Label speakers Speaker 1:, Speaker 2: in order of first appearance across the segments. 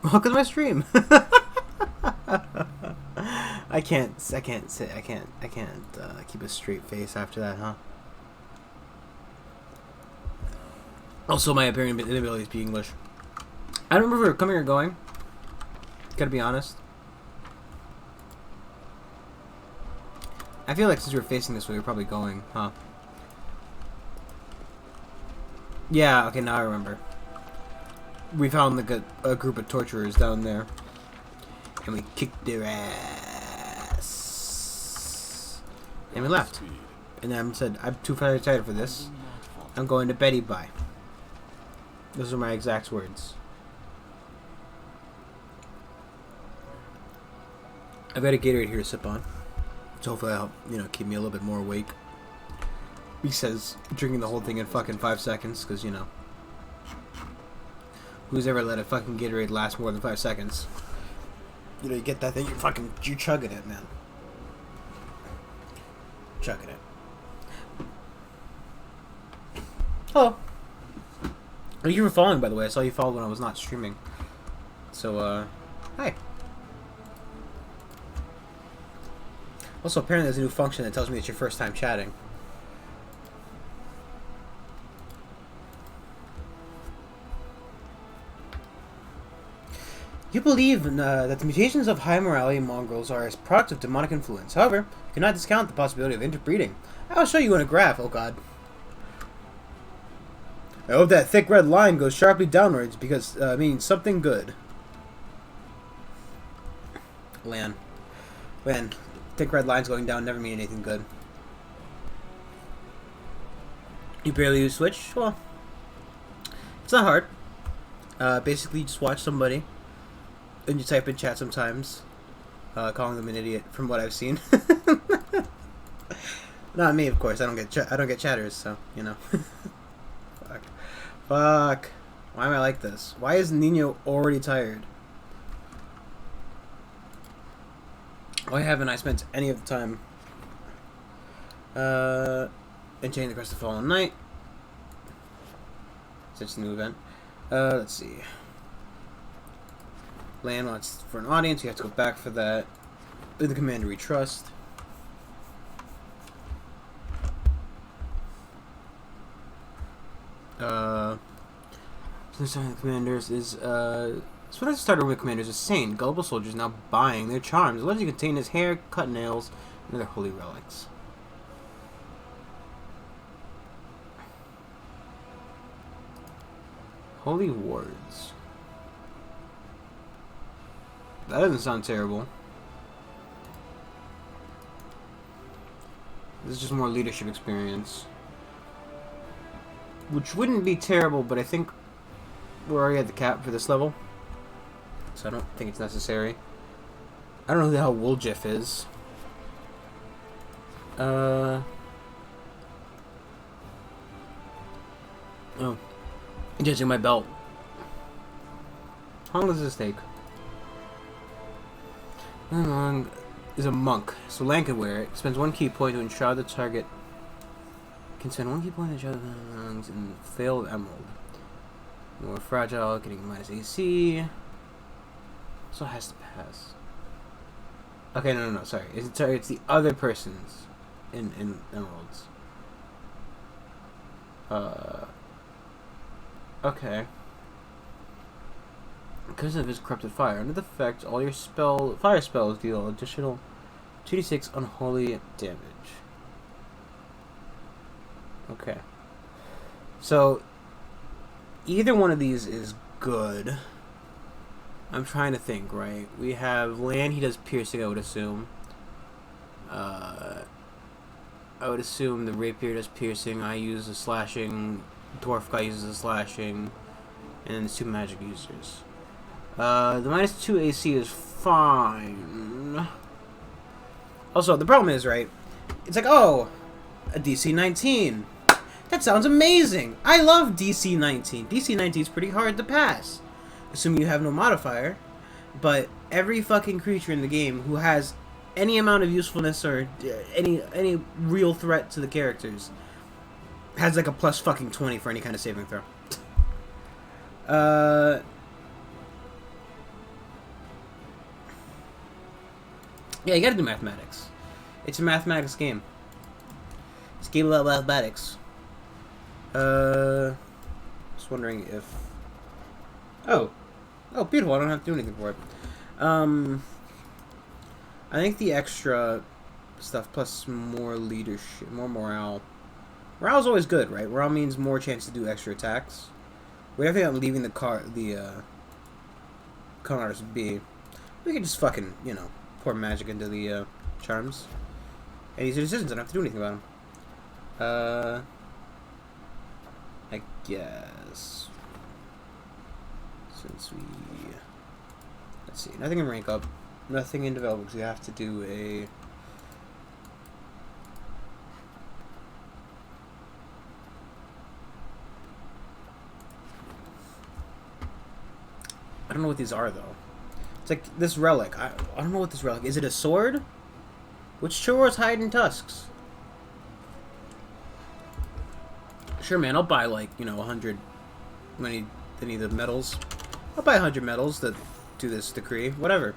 Speaker 1: Welcome to my stream. I can't keep a straight face after that, huh? Also, my apparent inability to speak English. I don't remember coming or going. Gotta be honest. I feel like since we were facing this way, we're probably going, huh? Yeah, okay, now I remember. We found like a group of torturers down there. And we kicked their ass. And we left. And then said, I'm too tired for this. I'm going to Betty Bye. Those are my exact words. I've got a Gatorade here to sip on. So hopefully that'll, keep me a little bit more awake. He says drinking the whole thing in fucking 5 seconds, because, who's ever let a fucking Gatorade last more than 5 seconds? You get that thing, you're chugging it, man. Chugging it. Hello. Thank you for following, by the way. I saw you followed when I was not streaming. So, hi. Also, apparently there's a new function that tells me it's your first time chatting. You believe that the mutations of high morality mongrels are a product of demonic influence. However, you cannot discount the possibility of interbreeding. I will show you in a graph. Oh god. I hope that thick red line goes sharply downwards because it means something good. When thick red lines going down never mean anything good. You barely use Switch? Well, it's not hard. Basically, you just watch somebody. And you type in chat sometimes, calling them an idiot. From what I've seen, not me, of course. I don't get chatters, so Fuck. Why am I like this? Why is Nino already tired? Why haven't I spent any of the time? Enchaining the Crest of Fallen Night. Such a new event. Let's see. Land wants for an audience, you have to go back for that. The commander we trust. Since the commanders is so what I started with commanders is sane, gullible soldiers now buying their charms. Allegedly contain his hair, cut nails, and other holy relics. Holy wards. That doesn't sound terrible. This is just more leadership experience. Which wouldn't be terrible, but I think we're already at the cap for this level. So I don't think it's necessary. I don't know who the hell Wooljeff is. Oh. Adjusting my belt. How long does this take? How long is a monk? So Lan can wear it. Spends 1 key point to enshroud the target. Can spend 1 key point to enshroud the lungs and failed emerald. More fragile, getting minus AC. So it has to pass. Okay, no, sorry. It's the other person's in emeralds. Okay. Because of his corrupted fire, under the effect, all your fire spells deal additional 2d6 unholy damage. Okay. So, either one of these is good. I'm trying to think, right? We have Lan, he does piercing, I would assume. I would assume the rapier does piercing, I use the slashing, dwarf guy uses the slashing, and then the 2 magic users. The minus 2 AC is fine. Also, the problem is, right, it's like, oh, a DC 19. That sounds amazing. I love DC 19. DC 19 is pretty hard to pass, assuming you have no modifier. But every fucking creature in the game who has any amount of usefulness or any real threat to the characters has like a plus fucking 20 for any kind of saving throw. Yeah, you gotta do mathematics. It's a mathematics game. It's a game about mathematics. Just wondering if... Oh, beautiful. I don't have to do anything for it. I think the extra stuff plus more leadership, more morale. Morale's always good, right? Morale means more chance to do extra attacks. We have to think I'm leaving the Conars be. We can just fucking, you know, pour magic into the charms. And these are decisions. I don't have to do anything about them. I guess. Since we... Let's see. Nothing in rank up. Nothing in develop because we have to do a... I don't know what these are, though. It's like this relic. I don't know what this relic is. Is it a sword? Which churros hide in tusks? Sure, man. I'll buy, like, you know, 100... Any of the medals. I'll buy 100 medals that do this decree. Whatever.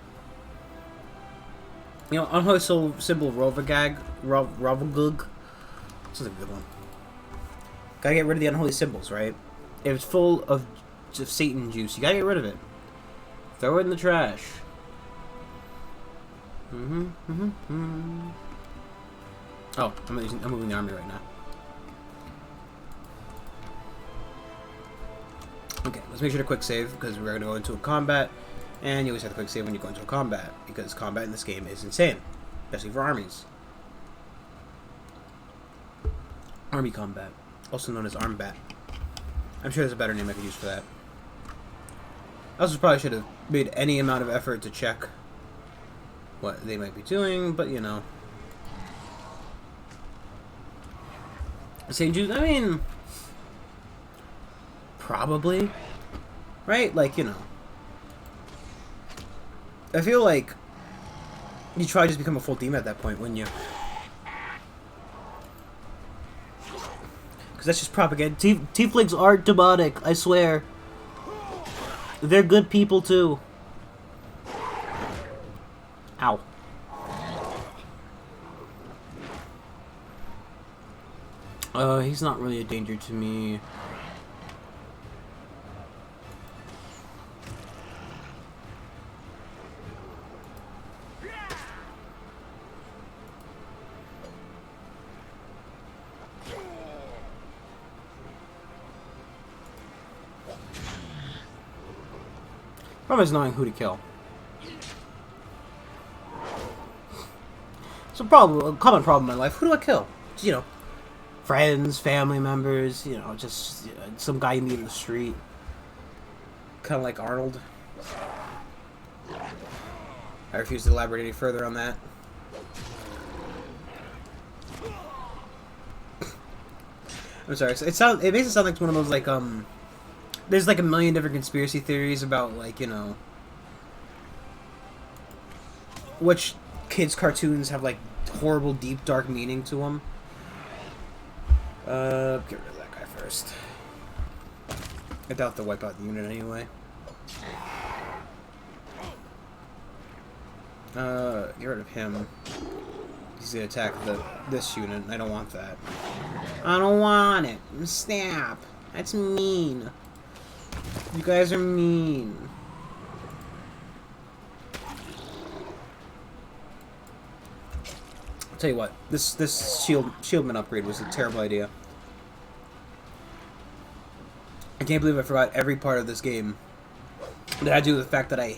Speaker 1: You know, unholy symbol of Rovagag. Rovagug. This is a good one. Gotta get rid of the unholy symbols, right? If it's full of Satan juice, you gotta get rid of it. Throw it in the trash. Oh, I'm moving the army right now. Okay, let's make sure to quick save because we're going to go into a combat, and you always have to quick save when you go into a combat because combat in this game is insane, especially for armies. Army combat, also known as armbat. I'm sure there's a better name I could use for that. I also probably should have made any amount of effort to check what they might be doing, but you know. St. Jude, I mean... Probably. Right? Like, you know. I feel like you try to just become a full team at that point, wouldn't you? Because that's just propaganda. Tieflings aren't demonic, I swear. They're good people, too. Ow. He's not really a danger to me. Problem is knowing who to kill. It's a common problem in my life. Who do I kill? You know, friends, family members. You know, just some guy you meet in the street. Kind of like Arnold. I refuse to elaborate any further on that. I'm sorry. It makes it sound like one of those like There's like a million different conspiracy theories about, like, you know, which kids' cartoons have, like, horrible, deep, dark meaning to them. Get rid of that guy first. I doubt they'll wipe out the unit anyway. Get rid of him. He's gonna attack this unit. I don't want that. I don't want it. Snap. That's mean. You guys are mean. I'll tell you what, this shieldman upgrade was a terrible idea. I can't believe I forgot every part of this game that had to do with the fact that I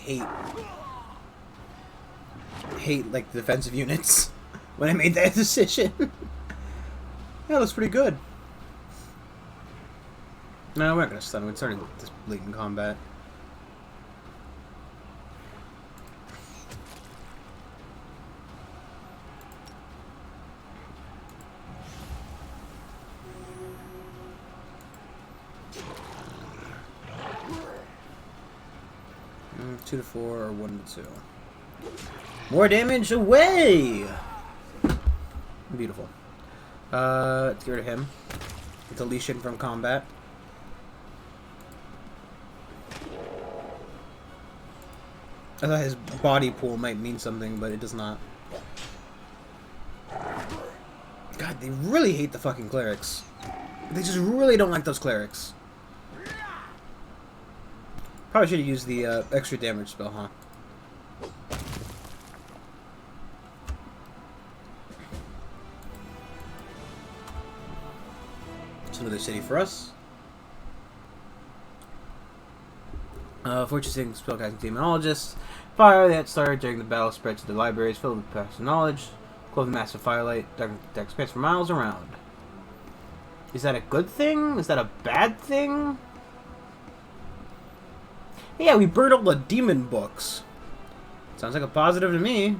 Speaker 1: hate like the defensive units when I made that decision. Yeah, that's pretty good. No, we're not gonna stun. We're starting this blatant combat. Mm, 2 to 4 or 1 to 2. More damage away. Beautiful. Let's get rid of him. Deletion from combat. I thought his body pool might mean something, but it does not. God, they really hate the fucking clerics. They just really don't like those clerics. Probably should have used the extra damage spell, huh? It's another city for us. Fortune spellcasting demonologists. Fire that started during the battle spread to the libraries filled with personal knowledge. Clothe the massive firelight, dark expanse for miles around. Is that a good thing? Is that a bad thing? Yeah, we burned all the demon books. Sounds like a positive to me.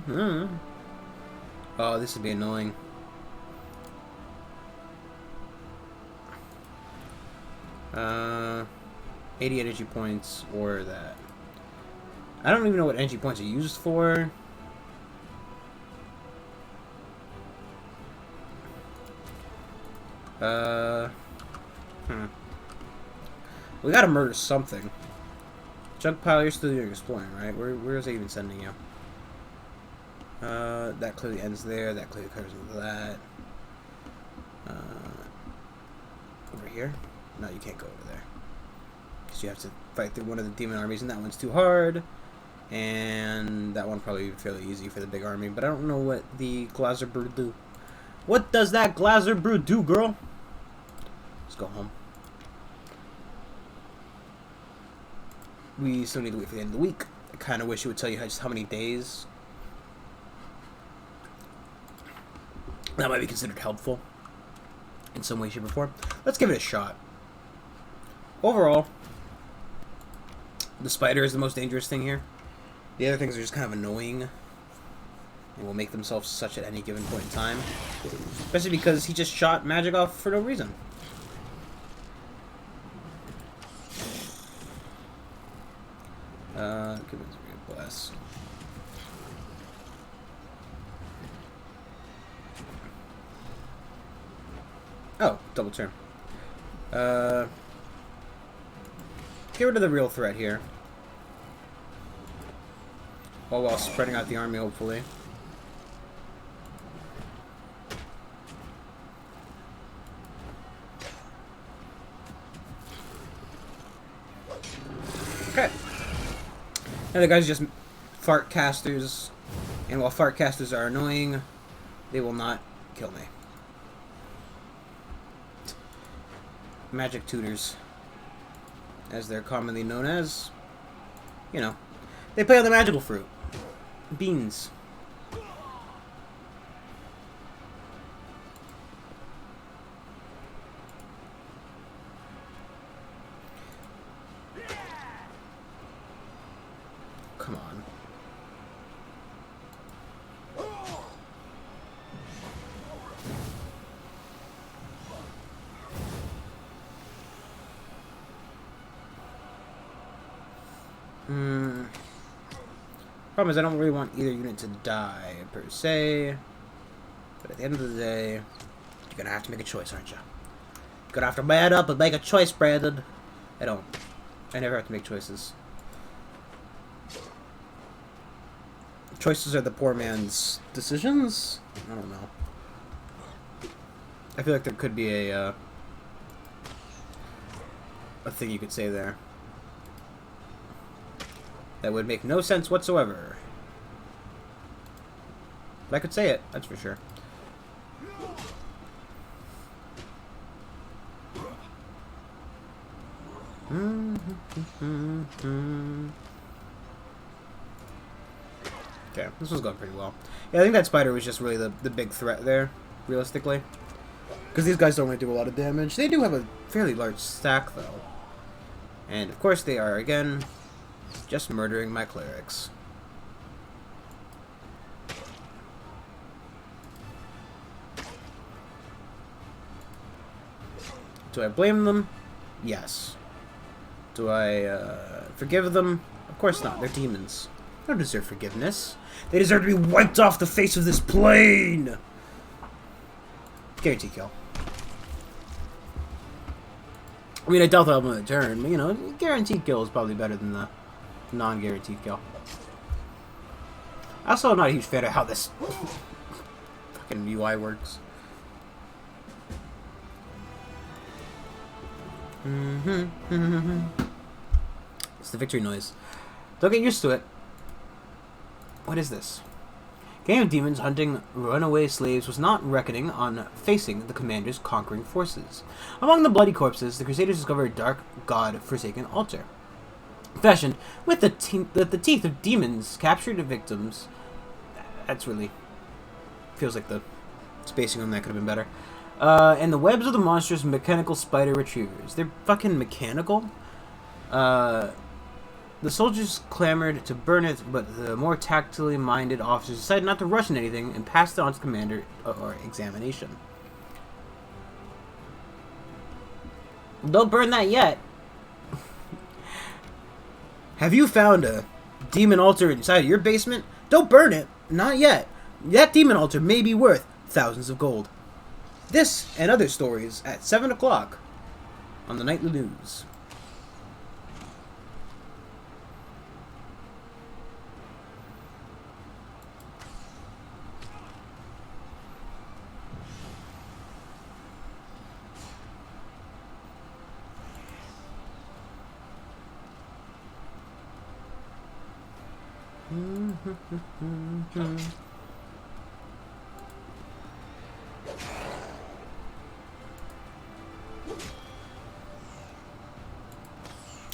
Speaker 1: Oh, this would be annoying. 80 energy points or that. I don't even know what energy points are used for. We gotta murder something. Junk pile, you're still doing exploring, right? Where is it even sending you? That clearly ends there. That clearly covers that. Over here? No, you can't go over there. Because you have to fight through one of the demon armies, and that one's too hard. And that one probably fairly easy for the big army, but I don't know what the Glazer Brew do. What does that Glazer Brew do, girl? Let's go home. We still need to wait for the end of the week. I kind of wish it would tell you just how many days. That might be considered helpful in some way, shape, or form. Let's give it a shot. Overall, the spider is the most dangerous thing here. The other things are just kind of annoying and will make themselves such at any given point in time. Especially because he just shot magic off for no reason. Goodness, bless. Oh, double turn. Get rid of the real threat here. All while spreading out the army, hopefully. Okay. Now the guys are just fart casters, and while fart casters are annoying, they will not kill me. Magic tutors, as they're commonly known as. You know, they play on the magical fruit. Beans. Come on. Problem is, I don't really want either unit to die, per se. But at the end of the day, you're gonna have to make a choice, aren't you? You're gonna have to man up and make a choice, Brandon. I don't. I never have to make choices. Choices are the poor man's decisions? I don't know. I feel like there could be a thing you could say there. That would make no sense whatsoever. But I could say it, that's for sure. Okay, this was going pretty well. Yeah, I think that spider was just really the big threat there, realistically. Because these guys don't really do a lot of damage. They do have a fairly large stack, though. And, of course, they are, again, just murdering my clerics. Do I blame them? Yes. Do I forgive them? Of course not. They're demons. They don't deserve forgiveness. They deserve to be wiped off the face of this plane! Guarantee kill. I mean, I doubt that I'm going to turn, but, you know, guaranteed kill is probably better than the non-guaranteed kill. Also, I'm not a huge fan of how this fucking UI works. It's the victory noise. Don't get used to it. What is this? Gang of demons hunting runaway slaves was not reckoning on facing the commander's conquering forces. Among the bloody corpses, the Crusaders discovered a dark god-forsaken altar. Fashioned with the teeth of demons, captured the victims. That's really... feels like the spacing on that could have been better. And the webs of the monstrous mechanical spider retrievers. They're fucking mechanical? The soldiers clamored to burn it, but the more tactily minded officers decided not to rush in anything and passed it on to the commander or examination. Don't burn that yet. Have you found a demon altar inside your basement? Don't burn it. Not yet. That demon altar may be worth thousands of gold. This and other stories at 7 o'clock on the nightly news.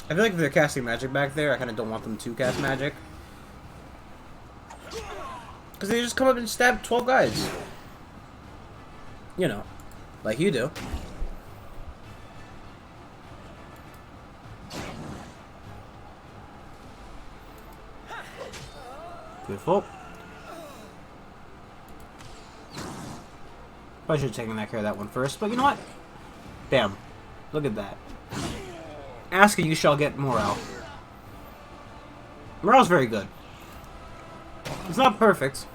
Speaker 1: I feel like if they're casting magic back there, I kind of don't want them to cast magic. Because they just come up and stab 12 guys. You know, like you do. Beautiful. Probably should have taken that care of that one first, but you know what? Bam. Look at that. Ask and you shall get morale. Morale's very good. It's not perfect.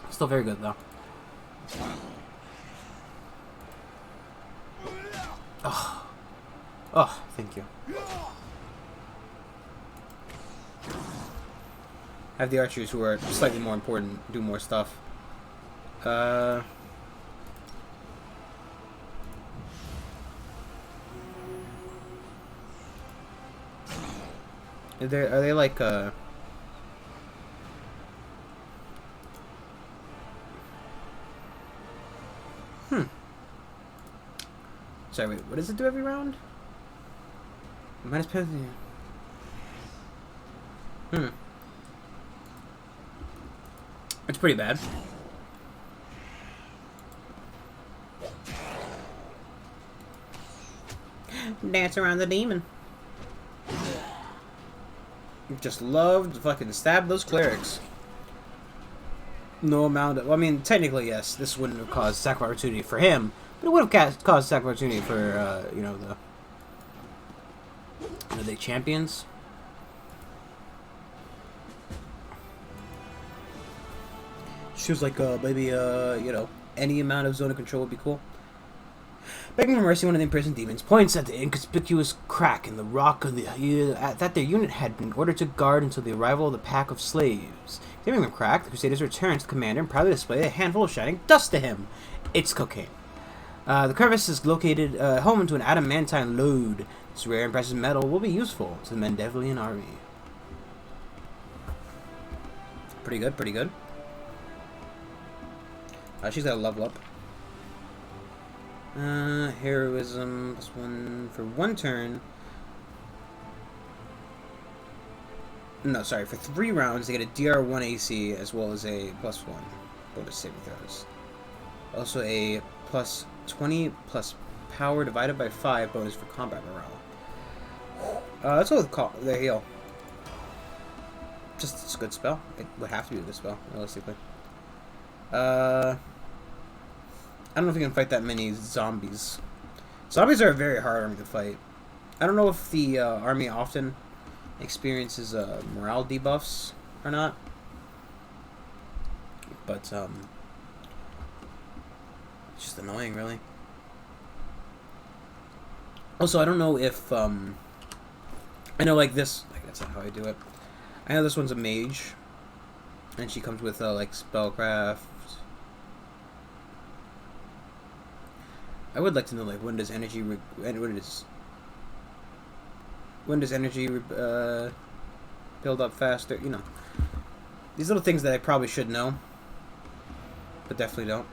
Speaker 1: Still very good, though. Oh. Oh, thank you. Have the archers who are slightly more important do more stuff. Are they like Sorry, wait, what does it do every round? Minus penalty. It's pretty bad. Dance around the demon. Just loved to fucking stab those clerics. No amount of... Well, I mean, technically, yes, this wouldn't have caused sack of opportunity for him, but it would have caused sack of opportunity for, you know, the champions. She was like, maybe, you know, any amount of zone of control would be cool. Begging for mercy, one of the imprisoned demons points at the inconspicuous crack in the rock of that their unit had been ordered to guard until the arrival of the pack of slaves. Giving the crack, the Crusaders returned to the commander and proudly displayed a handful of shining dust to him. It's cocaine. The crevice is located home to an adamantine load. This rare and precious metal will be useful to the Mendevilian army. Pretty good, pretty good. She's got a level up. Heroism +1 for 1 turn. No, sorry, for 3 rounds they get a DR1 AC as well as a +1 bonus saving throws. Also a +20 plus power divided by 5 bonus for combat morale. Let's go with the heal. Just it's a good spell. It would have to be a good spell, realistically. I don't know if we can fight that many zombies. Zombies are a very hard army to fight. I don't know if the army often experiences morale debuffs or not. But, it's just annoying, really. Also, I don't know if, I know, like, this... Like, that's not how I do it. I know this one's a mage. And she comes with like spellcraft. I would like to know like when does energy build up faster? You know, these little things that I probably should know, but definitely don't.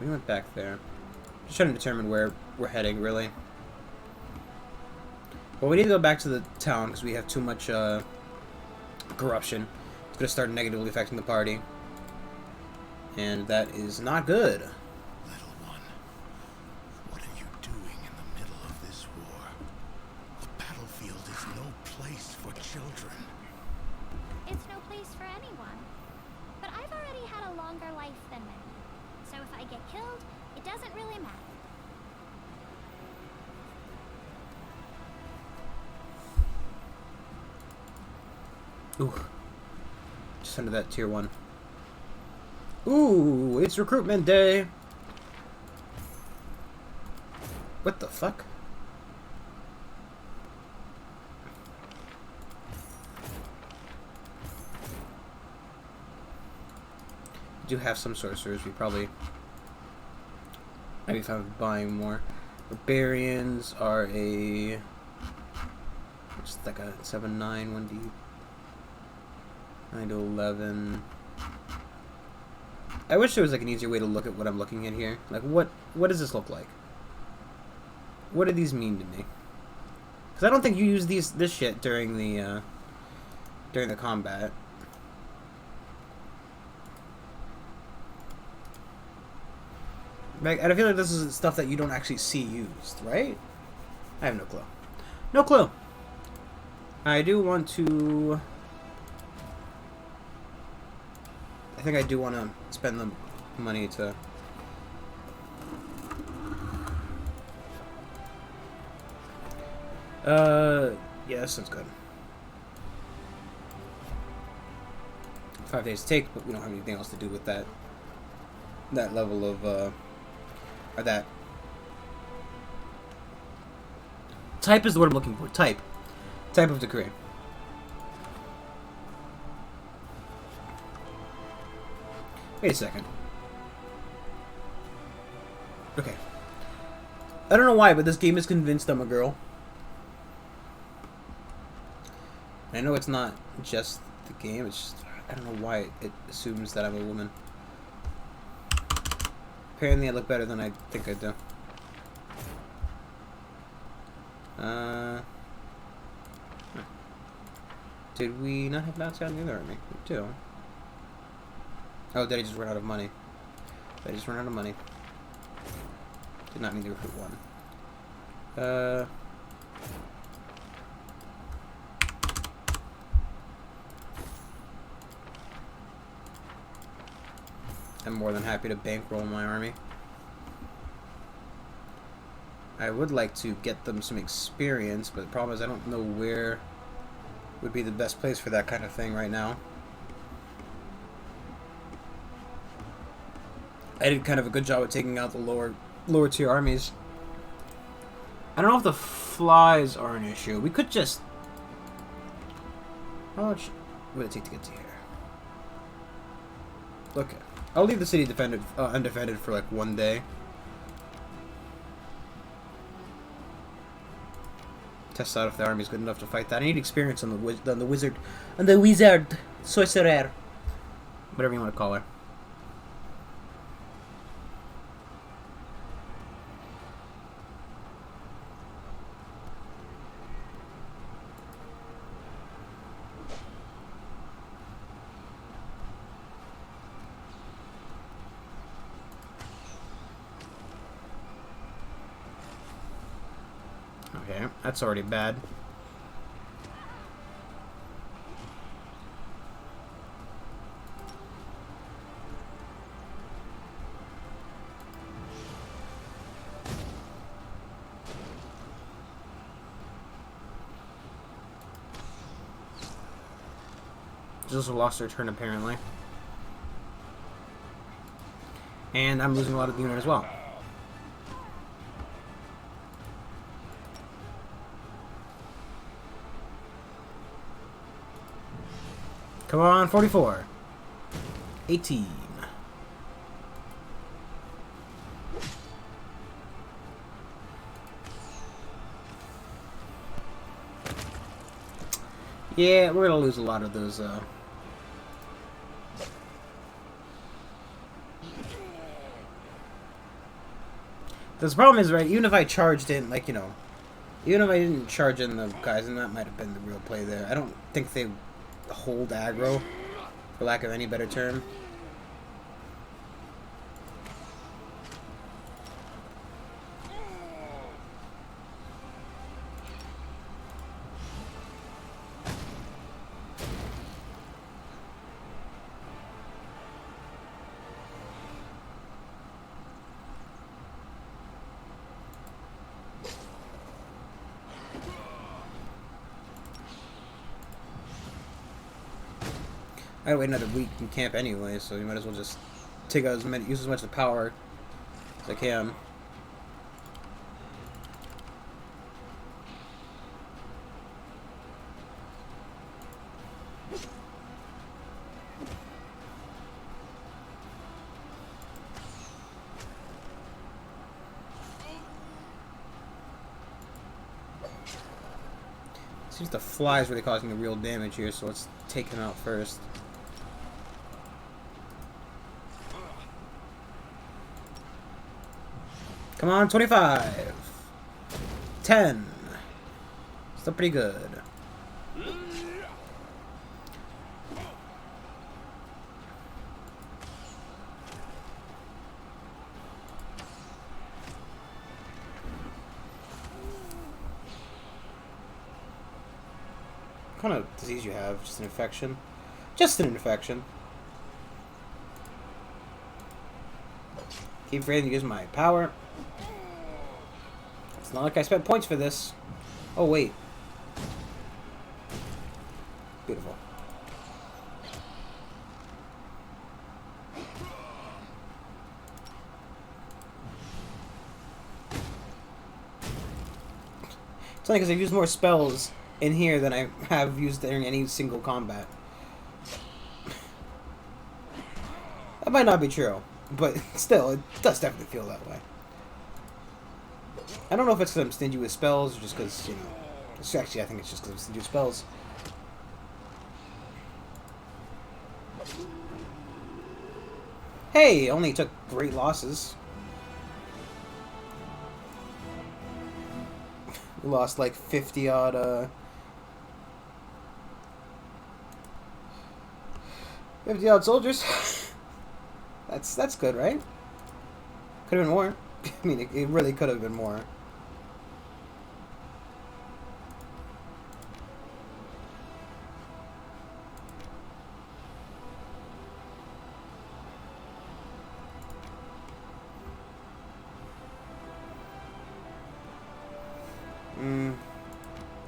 Speaker 1: We went back there. Just trying to determine where we're heading, really. Well, we need to go back to the town because we have too much corruption. It's going to start negatively affecting the party. And that is not good.
Speaker 2: Little one, what are you doing in the middle of this war? The battlefield is no place for children.
Speaker 3: It's no place for anyone. But I've already had a longer life than many. So if I get killed, it doesn't really matter.
Speaker 1: Ooh. Just under that tier 1. Ooh, it's recruitment day. What the fuck? We do have some sorcerers. We probably maybe found buying more. Barbarians are a just like a 7-9 1D 9 to 11. I wish there was like an easier way to look at what I'm looking at here. Like what does this look like? What do these mean to me? Because I don't think you use this shit during the combat. Like, I feel like this is stuff that you don't actually see used, right? I have no clue. No clue. I do want to. I think I do want to spend the money to. Yeah, that sounds good. 5 days to take, but we don't have anything else to do with that. That level of, or that. Type is the word I'm looking for. Type. Type of decree. Wait a second. Okay. I don't know why, but this game is convinced I'm a girl. I know it's not just the game, it's just, I don't know why it assumes that I'm a woman. Apparently I look better than I think I do. Did we not have mounts out in the other army? We do. Oh, did I just run out of money? Did I just run out of money? Did not mean to recruit one. I'm more than happy to bankroll my army. I would like to get them some experience, but the problem is I don't know where would be the best place for that kind of thing right now. I did kind of a good job at taking out the lower tier armies. I don't know if the flies are an issue. We could just... How much would it take to get to here? Okay. I'll leave the city undefended for like 1 day. Test out if the army's good enough to fight that. I need experience on the wizard, sorcerer, whatever you want to call her. Okay, that's already bad. Just lost their turn apparently. And I'm losing a lot of the unit as well. Come on, 44. 18. Yeah, we're gonna lose a lot of those, The problem is, right, even if I charged in, like, you know, even if I didn't charge in the guys, and that might have been the real play there, I don't think they hold aggro, for lack of any better term. I gotta wait another week in camp anyway, so you might as well just take out use as much of the power as I can. Seems the fly's really causing the real damage here, so let's take him out first. Come on, 25. 10. Still pretty good. What kind of disease you have? Just an infection? Just an infection. Keep forgetting to use my power. It's not like I spent points for this. Oh, wait. Beautiful. It's only because I've used more spells in here than I have used during any single combat. That might not be true, but still, it does definitely feel that way. I don't know if it's because I'm stingy with spells or just because, you know... Actually, I think it's just because I'm stingy with spells. Hey, only took great losses. We lost like 50 odd, 50 odd soldiers. That's good, right? Could have been more. I mean, it really could have been more.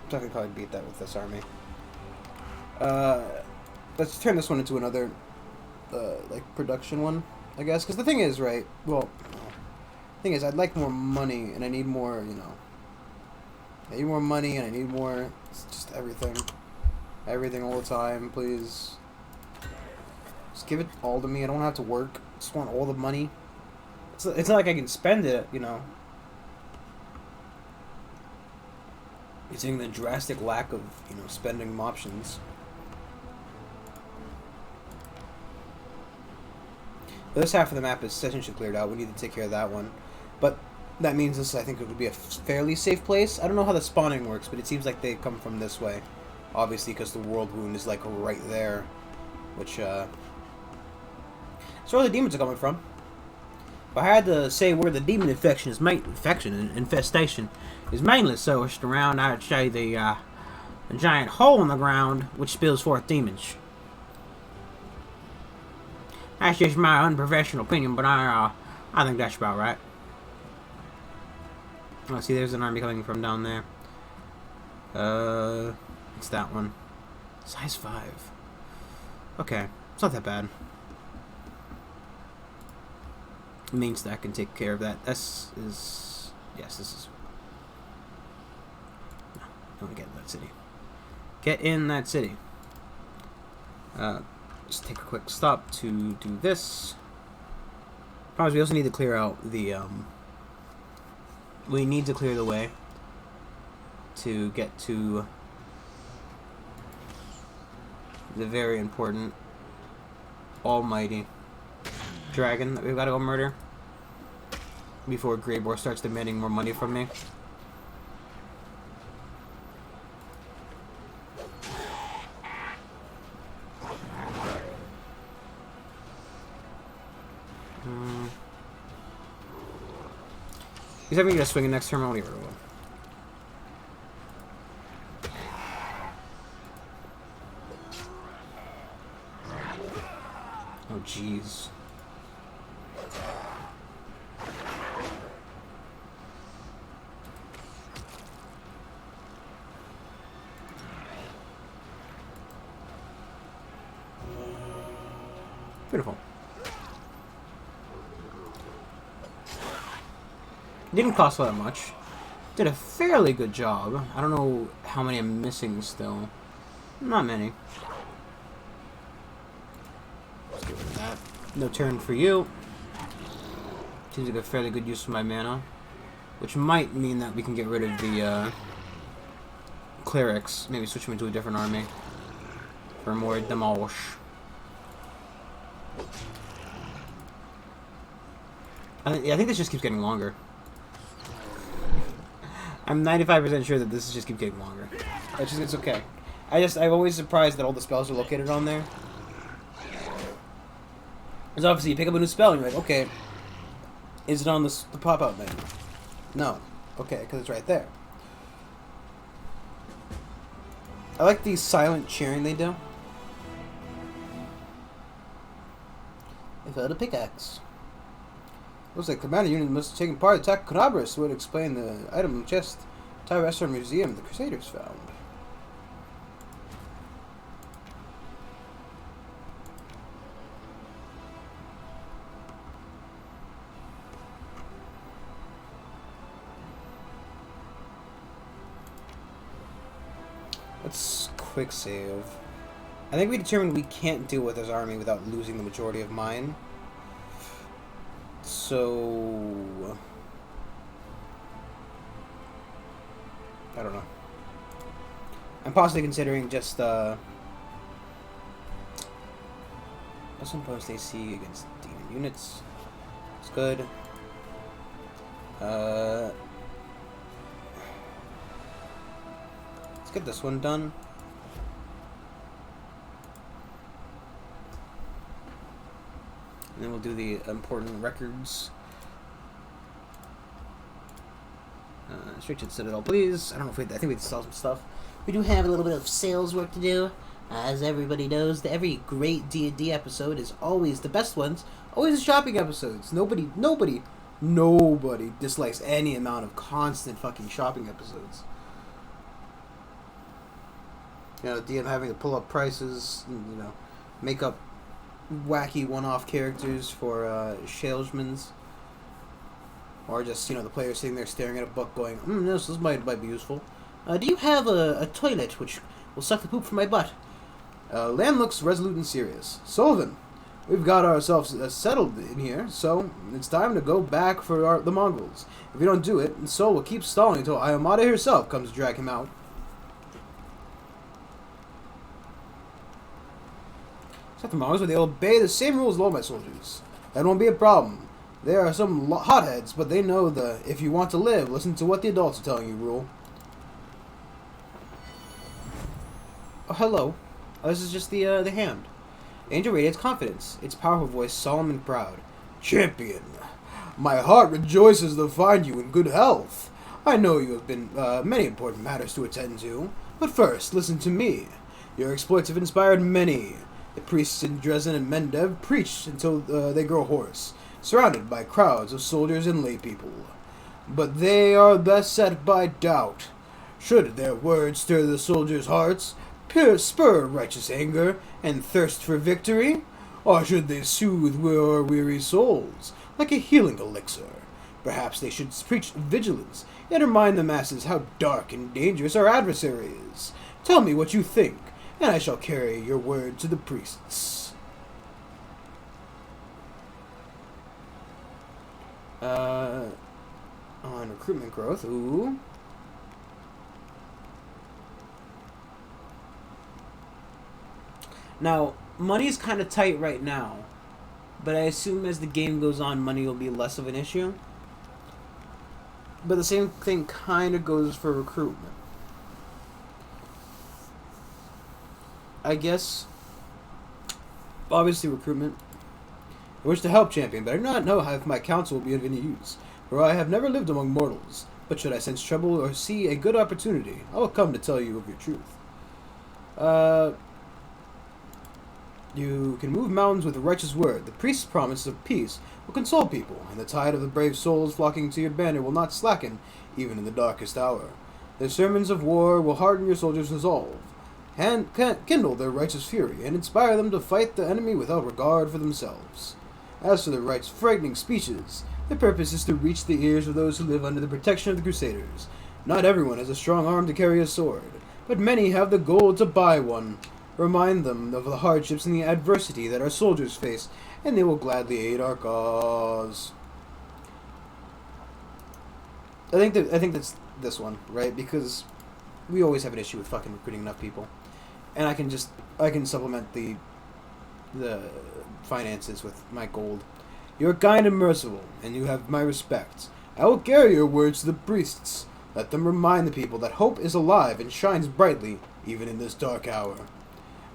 Speaker 1: I could probably beat that with this army. Let's turn this one into another, like, production one, I guess. Because the thing is, right, well, the thing is, I'd like more money, and I need more, you know, I need more money, and I need more, it's just everything. Everything all the time, please. Just give it all to me, I don't have to work, I just want all the money. It's not like I can spend it, you know. You're seeing the drastic lack of, you know, spending options. This half of the map is essentially cleared out. We need to take care of that one. But that means this, I think, it would be a fairly safe place. I don't know how the spawning works, but it seems like they come from this way. Obviously, because the world wound is, like, right there. Which, that's where the demons are coming from. If I had to say where the demon infestation is infestation is mainly sourced around, I'd say the giant hole in the ground which spills forth demons. That's just my unprofessional opinion, but I think that's about right. Oh, see, there's an army coming from down there. It's that one. Size 5. Okay, it's not that bad. Main stack can take care of that. This is... Yes, this is... No, don't get in that city. Get in that city. Just take a quick stop to do this. Promise we also need to clear out the, we need to clear the way to get to the very important almighty dragon that we've got to go murder before Greybor starts demanding more money from me. He's having to get a swing in next turn. I won't even roll. Oh, jeez. Beautiful. Didn't cost that much. Did a fairly good job. I don't know how many I'm missing still. Not many. Let's get rid of that. No turn for you. Seems like a fairly good use of my mana. Which might mean that we can get rid of the clerics. Maybe switch them into a different army. For more demolish. I think this just keeps getting longer. I'm 95% sure that this just keeps getting longer. It's okay. I'm always surprised that all the spells are located on there. Because obviously you pick up a new spell and you're like, okay, is it on the pop-out menu? No. Okay, because it's right there. I like the silent cheering they do. I found a pickaxe. Looks like Commander Unit must have taken part in the attack. Conabras would explain the item chest. Tyrester Museum the Crusaders found. Let's quick save. I think we determined we can't deal with this army without losing the majority of mine. So I don't know. I'm possibly considering just plus imposed AC against demon units. It's good. Let's get this one done. And then we'll do the important records. Straight to the Citadel, please. I don't know if I think we have to sell some stuff. We do have a little bit of sales work to do. As everybody knows, every great D&D episode is always the best ones. Always the shopping episodes. Nobody dislikes any amount of constant fucking shopping episodes. You know, DM having to pull up prices, and, you know, make up wacky one-off characters for salesmen's, or just, you know, the player sitting there staring at a book going, this might be useful. Do you have a toilet which will suck the poop from my butt? Lan looks resolute and serious. Sullivan, we've got ourselves settled in here, so it's time to go back for the Mongols. If we don't do it, Sol will keep stalling until Ayamada herself comes to drag him out. Except the Mongols, where they'll obey the same rules as all my soldiers. That won't be a problem. There are some hotheads, but they know the if you want to live, listen to what the adults are telling you rule. Oh, hello. This is just the hand. Angel radiates confidence. Its powerful voice solemn and proud. Champion, my heart rejoices to find you in good health. I know you have been many important matters to attend to, but first, listen to me. Your exploits have inspired many. The priests in Dresden and Mendev preach until they grow hoarse, surrounded by crowds of soldiers and laypeople. But they are beset by doubt. Should their words stir the soldiers' hearts, spur righteous anger, and thirst for victory? Or should they soothe our weary souls, like a healing elixir? Perhaps they should preach vigilance, and remind the masses how dark and dangerous our adversary is. Tell me what you think. and I shall carry your word to the priests. On recruitment growth, ooh. Now, money's kind of tight right now, but I assume as the game goes on, money will be less of an issue. But the same thing kind of goes for recruitment. I guess, obviously recruitment. I wish to help, champion, but I do not know how if my counsel will be of any use, for I have never lived among mortals. But should I sense trouble or see a good opportunity, I will come to tell you of your truth. You can move mountains with a righteous word. The priest's promise of peace will console people, and the tide of the brave souls flocking to your banner will not slacken, even in the darkest hour. Their sermons of war will harden your soldiers' resolve, and kindle their righteous fury, and inspire them to fight the enemy without regard for themselves. As for their right's frightening speeches, their purpose is to reach the ears of those who live under the protection of the Crusaders. Not everyone has a strong arm to carry a sword, but many have the gold to buy one. Remind them of the hardships and the adversity that our soldiers face, and they will gladly aid our cause. I think that's this one, right? Because we always have an issue with fucking recruiting enough people, and I can supplement the finances with my gold. You are kind and merciful, and you have my respect. I will carry your words to the priests. Let them remind the people that hope is alive and shines brightly even in this dark hour.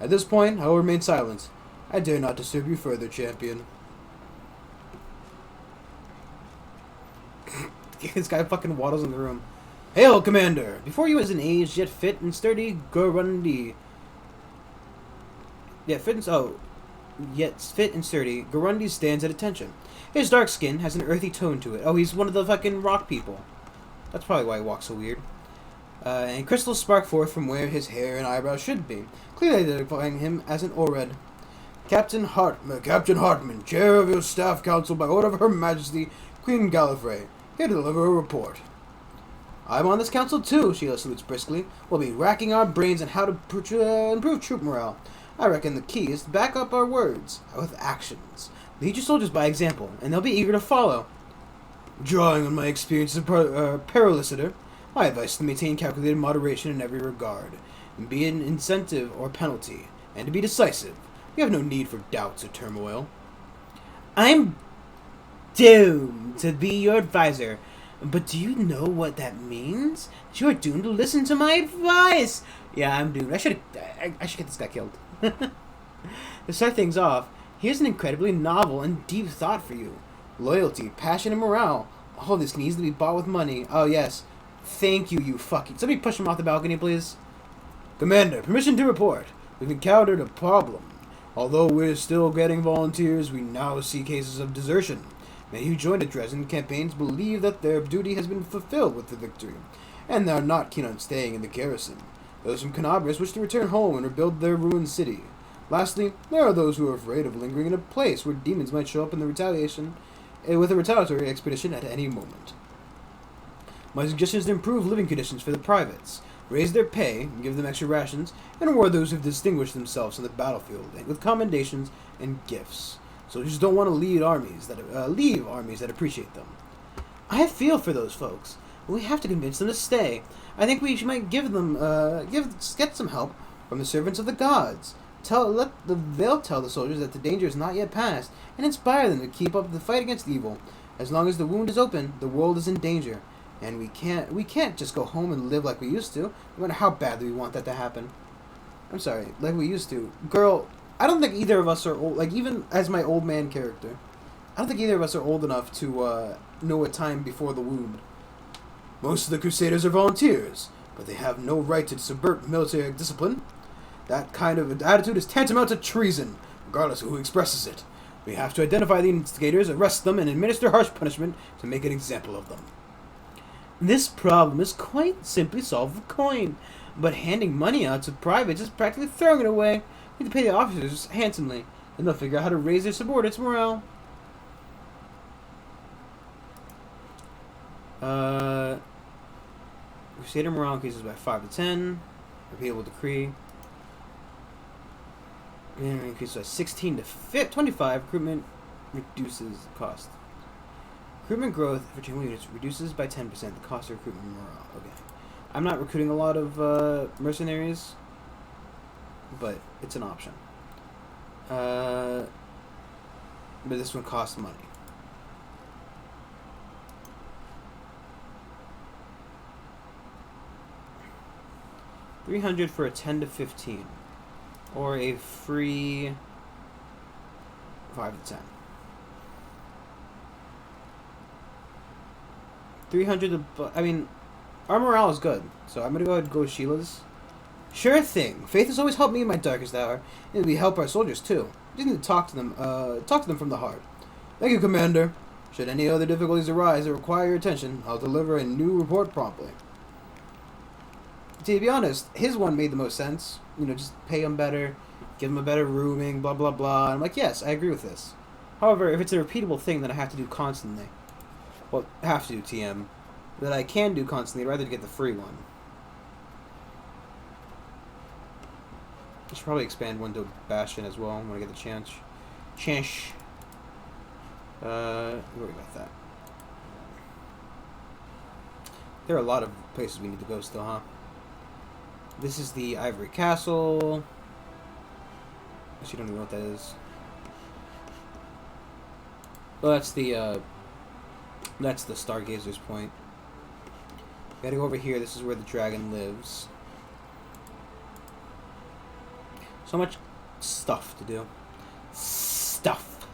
Speaker 1: At this point, I will remain silent. I dare not disturb you further, champion. This guy fucking waddles in the room. Hail, Commander! Before you is an aged yet fit and sturdy Gurundi. Yet fit and sturdy, Gurundi stands at attention. His dark skin has an earthy tone to it. Oh, he's one of the fucking rock people. That's probably why he walks so weird. And crystals spark forth from where his hair and eyebrows should be, clearly identifying him as an Ored. Captain Hartman, chair of your staff council by order of Her Majesty Queen Gallifrey, here to deliver a report. I'm on this council too, Sheila salutes briskly. We'll be racking our brains on how to improve troop morale. I reckon the key is to back up our words with actions. Lead your soldiers by example, and they'll be eager to follow. Drawing on my experience as a paralysiter, my advice is to maintain calculated moderation in every regard, and be an incentive or penalty, and to be decisive. We have no need for doubts or turmoil. I'm doomed to be your advisor, but do you know what that means? You are doomed to listen to my advice. Yeah, I'm doomed. I should get this guy killed. To start things off, here's an incredibly novel and deep thought for you. Loyalty, passion, and morale. All this needs to be bought with money. Oh, yes. Thank you, you fucking... Somebody push him off the balcony, please. Commander, permission to report. We've encountered a problem. Although we're still getting volunteers, we now see cases of desertion. Many who joined the Dresden campaigns believe that their duty has been fulfilled with the victory, and they are not keen on staying in the garrison. Those from Canabras wish to return home and rebuild their ruined city. Lastly, there are those who are afraid of lingering in a place where demons might show up in the with a retaliatory expedition at any moment. My suggestion is to improve living conditions for the privates, raise their pay, give them extra rations, and reward those who have distinguished themselves on the battlefield with commendations and gifts. Soldiers don't want to leave armies that appreciate them. I feel for those folks. We have to convince them to stay. I think we might give them get some help from the servants of the gods. They'll tell the soldiers that the danger is not yet past, and inspire them to keep up the fight against evil. As long as the wound is open, the world is in danger, and we can't just go home and live like we used to, no matter how badly we want that to happen. I'm sorry, like we used to. Girl, I don't think either of us are old, like even as my old man character, I don't think either of us are old enough to know a time before the wound. Most of the Crusaders are volunteers, but they have no right to subvert military discipline. That kind of attitude is tantamount to treason, regardless of who expresses it. We have to identify the instigators, arrest them, and administer harsh punishment to make an example of them. This problem is quite simply solved with coin, but handing money out to privates is practically throwing it away. We need to pay the officers handsomely, and they'll figure out how to raise their subordinates' morale. Crusader morale increases by 5 to 10. Repeatable decree. And increase by 16 to 25. Recruitment reduces cost. Recruitment growth for team units reduces by 10% the cost of recruitment morale. Okay. I'm not recruiting a lot of mercenaries, but it's an option. But this one costs money. $300 for a 10 to 15, or a free 5 to 10. 300. I mean, our morale is good, so I'm gonna go ahead and go with Sheila's. Sure thing. Faith has always helped me in my darkest hour, and we help our soldiers too. We just need to talk to them from the heart. Thank you, Commander. Should any other difficulties arise that require your attention, I'll deliver a new report promptly. To be honest, his one made the most sense. You know, just pay him better, give him a better rooming, blah blah blah. And I'm like, yes, I agree with this. However, if it's a repeatable thing that I have to do constantly, well, have to do TM, that I can do constantly, I'd rather get the free one. I should probably expand one to Bastion as well when I get the chance. We already got that. There are a lot of places we need to go still, huh? This is the Ivory Castle. Actually, don't even know what that is. Well, that's the Stargazer's point. We gotta go over here. This is where the dragon lives. So much stuff to do. Stuff.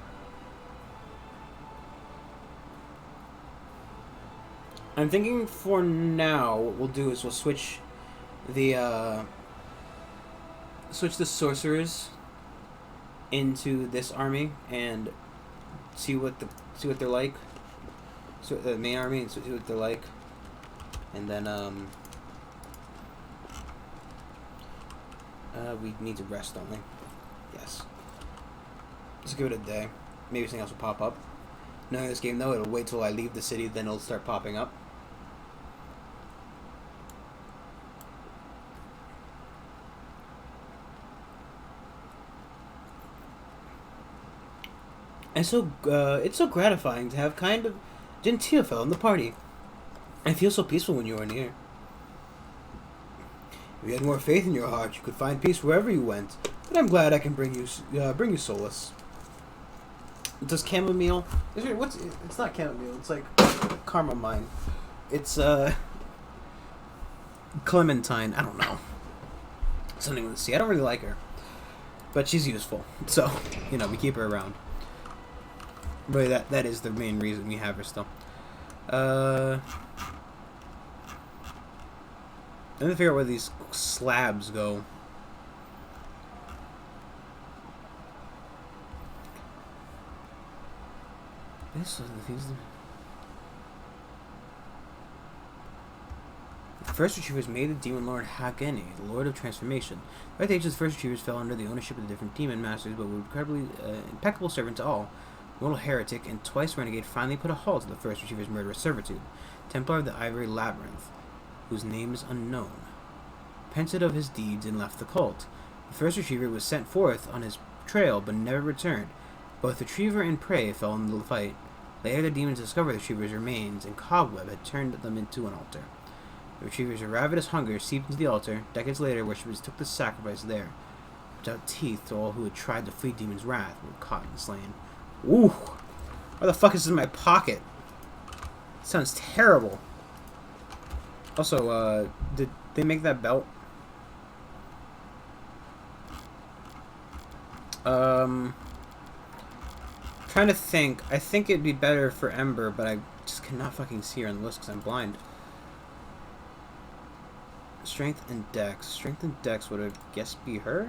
Speaker 1: I'm thinking for now, what we'll do is we'll switch the sorcerers into this army and see what they're like. So the main army and see what they're like, and then we need to rest, don't we? Yes. Let's give it a day. Maybe something else will pop up. Knowing this game though, it'll wait till I leave the city, then it'll start popping up. And so, it's so gratifying to have kind of genteel fellow in the party. I feel so peaceful when you are near. If you had more faith in your heart, you could find peace wherever you went. But I'm glad I can bring you solace. Does chamomile? It's not chamomile. It's like carmamine. It's clementine. I don't know. Something with a C. I don't really like her, but she's useful. So we keep her around. But that is the main reason we have her still. I'm gonna figure out where these slabs go. This was the things. The first retrievers made the demon lord Hageni, the lord of transformation. By the age of the first retrievers fell under the ownership of the different demon masters, but were incredibly impeccable servant to all. Mortal heretic and twice renegade finally put a halt to the first retriever's murderous servitude. Templar of the Ivory Labyrinth, whose name is unknown, repented of his deeds and left the cult. The first retriever was sent forth on his trail, but never returned. Both retriever and prey fell in the fight. Later, the demons discovered the retriever's remains, and Cobweb had turned them into an altar. The retriever's ravenous hunger seeped into the altar. Decades later, worshippers took the sacrifice there. Without teeth to all who had tried to flee demon's wrath were caught and slain. Ooh! Why the fuck is this in my pocket? Sounds terrible. Also, did they make that belt? Trying to think. I think it'd be better for Ember, but I just cannot fucking see her on the list because I'm blind. Strength and Dex. Strength and Dex would I guess be her?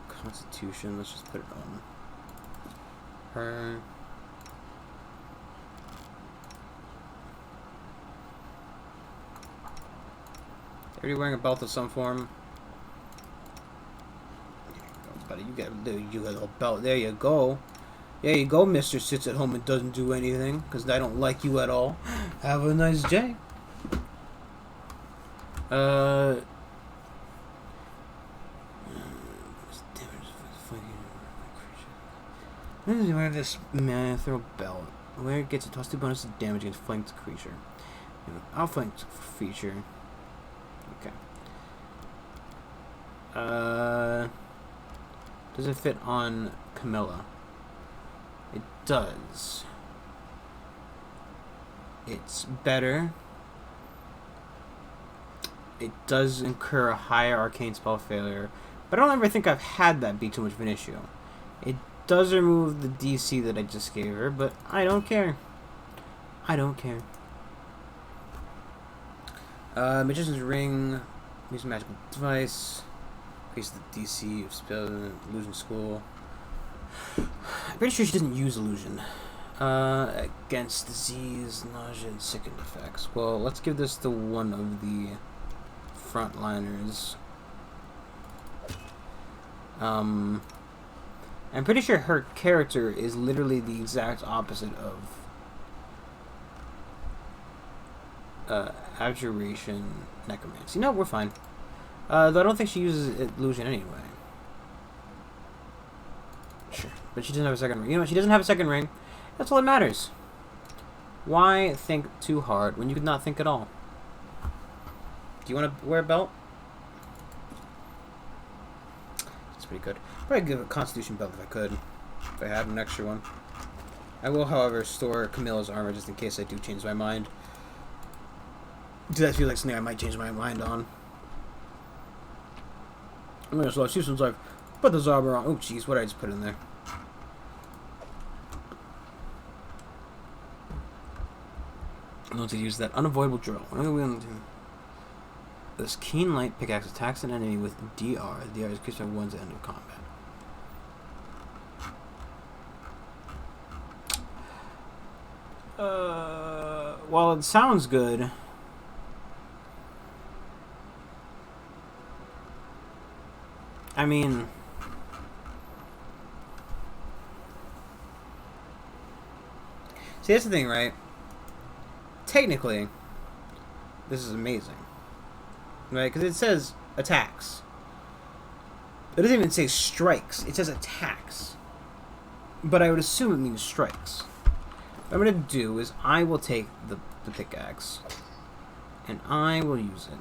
Speaker 1: Constitution. Let's just put it on her. Already wearing a belt of some form. Buddy, you got a little belt. There you go. There you go, Mr. Sits at home and doesn't do anything because I don't like you at all. Have a nice day. Uh. Wear this throw belt. Where it gets a +2 bonus to damage against flanked creature. Outflanked feature. Okay. Does it fit on Camilla? It does. It's better. It does incur a higher arcane spell failure, but I don't ever think I've had that be too much of an issue. It does remove the DC that I just gave her, but I don't care. I don't care. Magician's Ring. Use a magical device. Increase the DC of spell illusion school. I'm pretty sure she doesn't use illusion. Against disease, nausea, and sickened effects. Well, let's give this to one of the frontliners. I'm pretty sure her character is literally the exact opposite of Abjuration Necromancy. No, we're fine. Though I don't think she uses illusion anyway. Sure. But she doesn't have a second ring. You know what? She doesn't have a second ring. That's all that matters. Why think too hard when you could not think at all? Do you want to wear a belt? That's pretty good. Probably give a Constitution belt if I could. If I had an extra one. I will, however, store Camilla's armor just in case I do change my mind. Does that feel like something I might change my mind on? I'm gonna slow since I've put this armor on. Oh, jeez, what did I just put in there? I want to use that unavoidable drill. What are we going to do? This keen light pickaxe attacks an enemy with DR. The DR is increased by 1 at the end of combat. Well, it sounds good. I mean, see, that's the thing, right? Technically, this is amazing, right? Because it says attacks. It doesn't even say strikes. It says attacks. But I would assume it means strikes. What I'm going to do is I will take the pickaxe, and I will use it.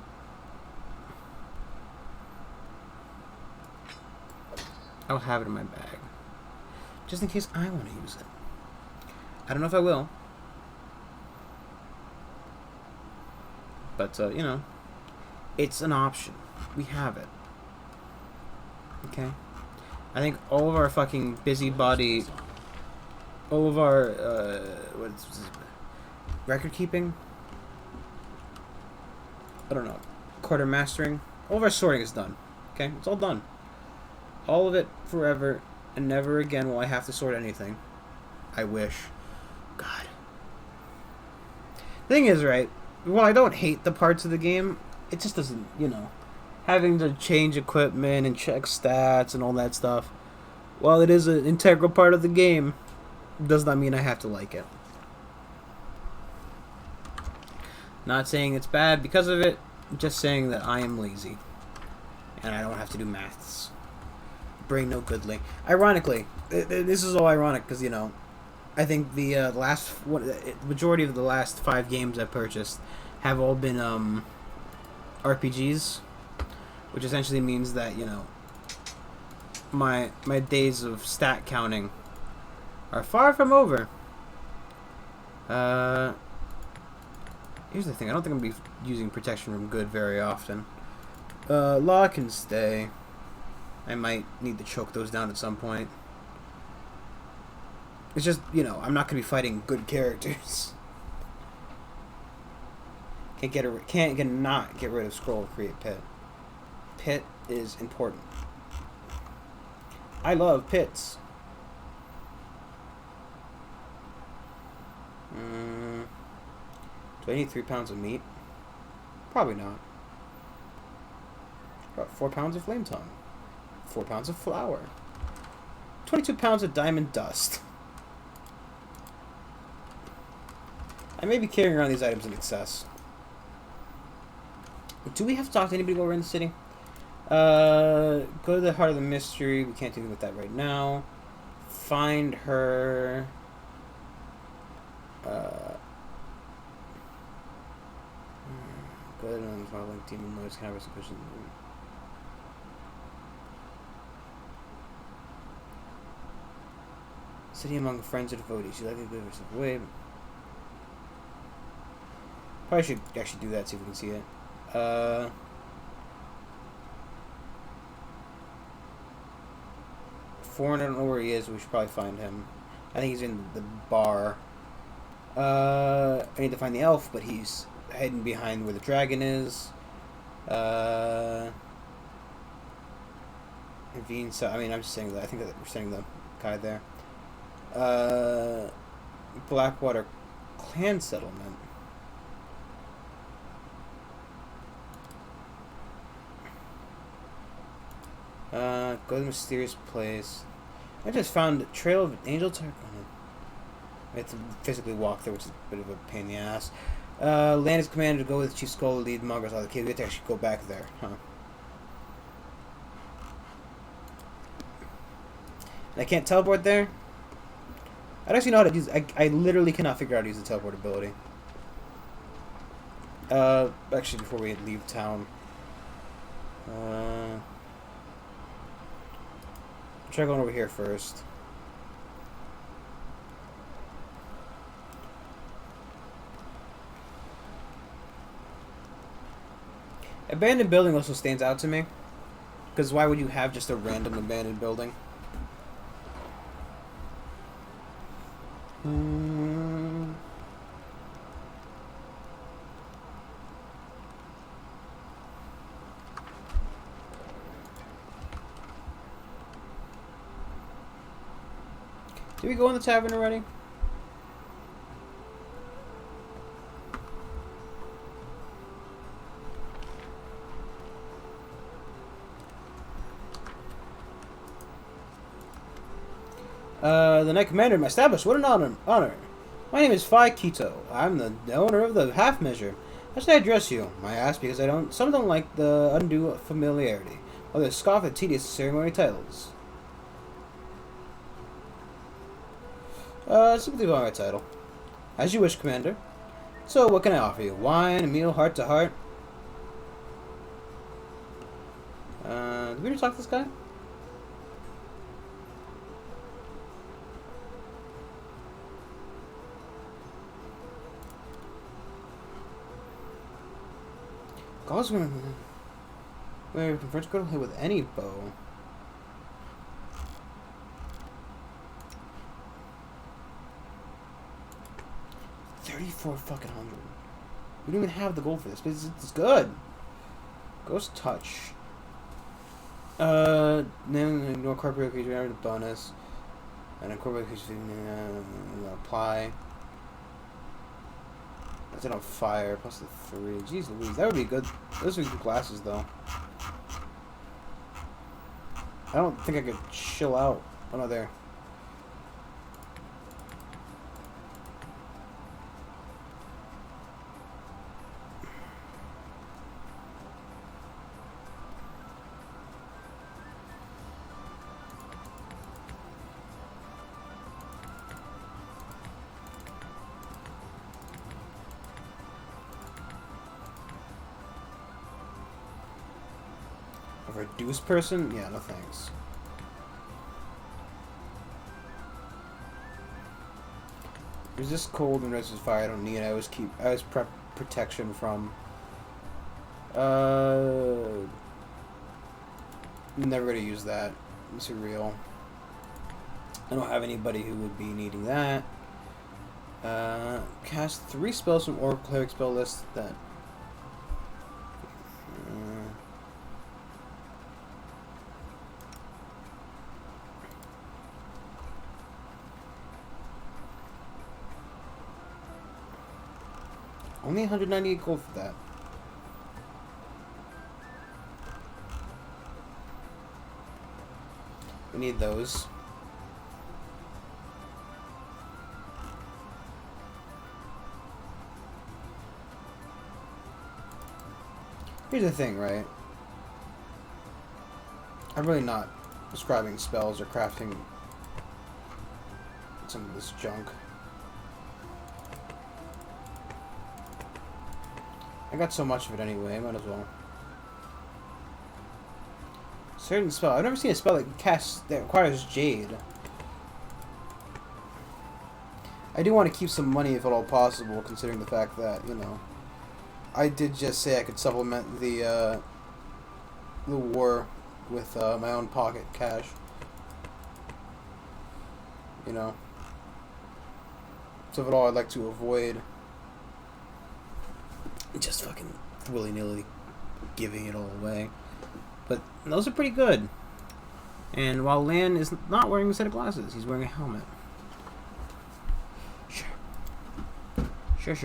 Speaker 1: I'll have it in my bag, just in case I want to use it. I don't know if I will. But, you know, it's an option. We have it. Okay? I think all of our fucking busybody, all of our, what's this, record keeping? I don't know. Quartermastering? All of our sorting is done. Okay? It's all done. All of it forever, and never again will I have to sort anything. I wish. God. The thing is, right, well, I don't hate the parts of the game. It just doesn't, you know, having to change equipment and check stats and all that stuff. While it is an integral part of the game, does not mean I have to like it. Not saying it's bad because of it, just saying that I am lazy. And I don't have to do maths. Brain no goodly. Ironically, this is all ironic because, you know, I think the majority of the last 5 games I've purchased have all been RPGs, which essentially means that, you know, my days of stat counting are far from over. Here's the thing, I don't think I'm going to be using protection from good very often. Law can stay. I might need to choke those down at some point. It's just, you know, I'm not going to be fighting good characters. Not get rid of scroll create pit. Pit is important. I love pits. Do I need 3 pounds of meat? Probably not. About 4 pounds of flame tongue. 4 pounds of flour. 22 pounds of diamond dust. I may be carrying around these items in excess. do we have to talk to anybody while we're in the city? Go to the heart of the mystery. We can't do anything with that right now. Find her. Go ahead and like demon noise. Can I have a question? City among friends or devotees. You likely to give yourself away. Probably should actually do that. See if we can see it. Foreigner, I don't know where he is. We should probably find him. I think he's in the bar. I need to find the elf, but he's hidden behind where the dragon is. So I mean, I'm just saying that. I think that we're saying the guy there. Blackwater clan settlement. Go to the mysterious place. I just found a trail of angel turkey. I have to physically walk there, which is a bit of a pain in the ass. Land is commanded to go with Chief Skull, lead Mongrels out of the cave. We have to actually go back there, huh? And I can't teleport there? I don't actually know how to use I literally cannot figure out how to use the teleport ability. Actually, before we leave town. Try going over here first. Abandoned building also stands out to me. Because why would you have just a random abandoned building? Did we go in the tavern already? The Knight Commander of my establishment. What an honor. My name is Phi Kito. I'm the owner of the Half Measure. How should I address you? I ask because some don't like the undue familiarity. Others scoff at tedious ceremony titles. Simply by my title. As you wish, Commander. So, what can I offer you? Wine, a meal, heart to heart? Did we already talk to this guy? Gauze women. Where French girl hit with any bow. $34 fucking hundred. We don't even have the gold for this, but it's good. Ghost touch. Then ignore corporate creature the bonus, and incorporate creature apply. That's it on fire plus the 3. Jeez Louise, that would be good. Those would be good glasses though. I don't think I could chill out. Oh no, there. A reduced person? Yeah, no thanks. Resist cold and resist fire. I don't need it. I always prep protection from. I'm never gonna use that. It's real. I don't have anybody who would be needing that. Cast 3 spells from Oracle Cleric spell list that. Only 198 gold for that. We need those. Here's the thing, right? I'm really not prescribing spells or crafting some of this junk. I got so much of it anyway, might as well. Certain spell. I've never seen a spell that requires jade. I do want to keep some money if at all possible, considering the fact that, you know, I did just say I could supplement the war with my own pocket cash. You know. So if at all, I'd like to avoid just fucking willy-nilly giving it all away. But those are pretty good. And while Lan is not wearing a set of glasses, he's wearing a helmet. Sure.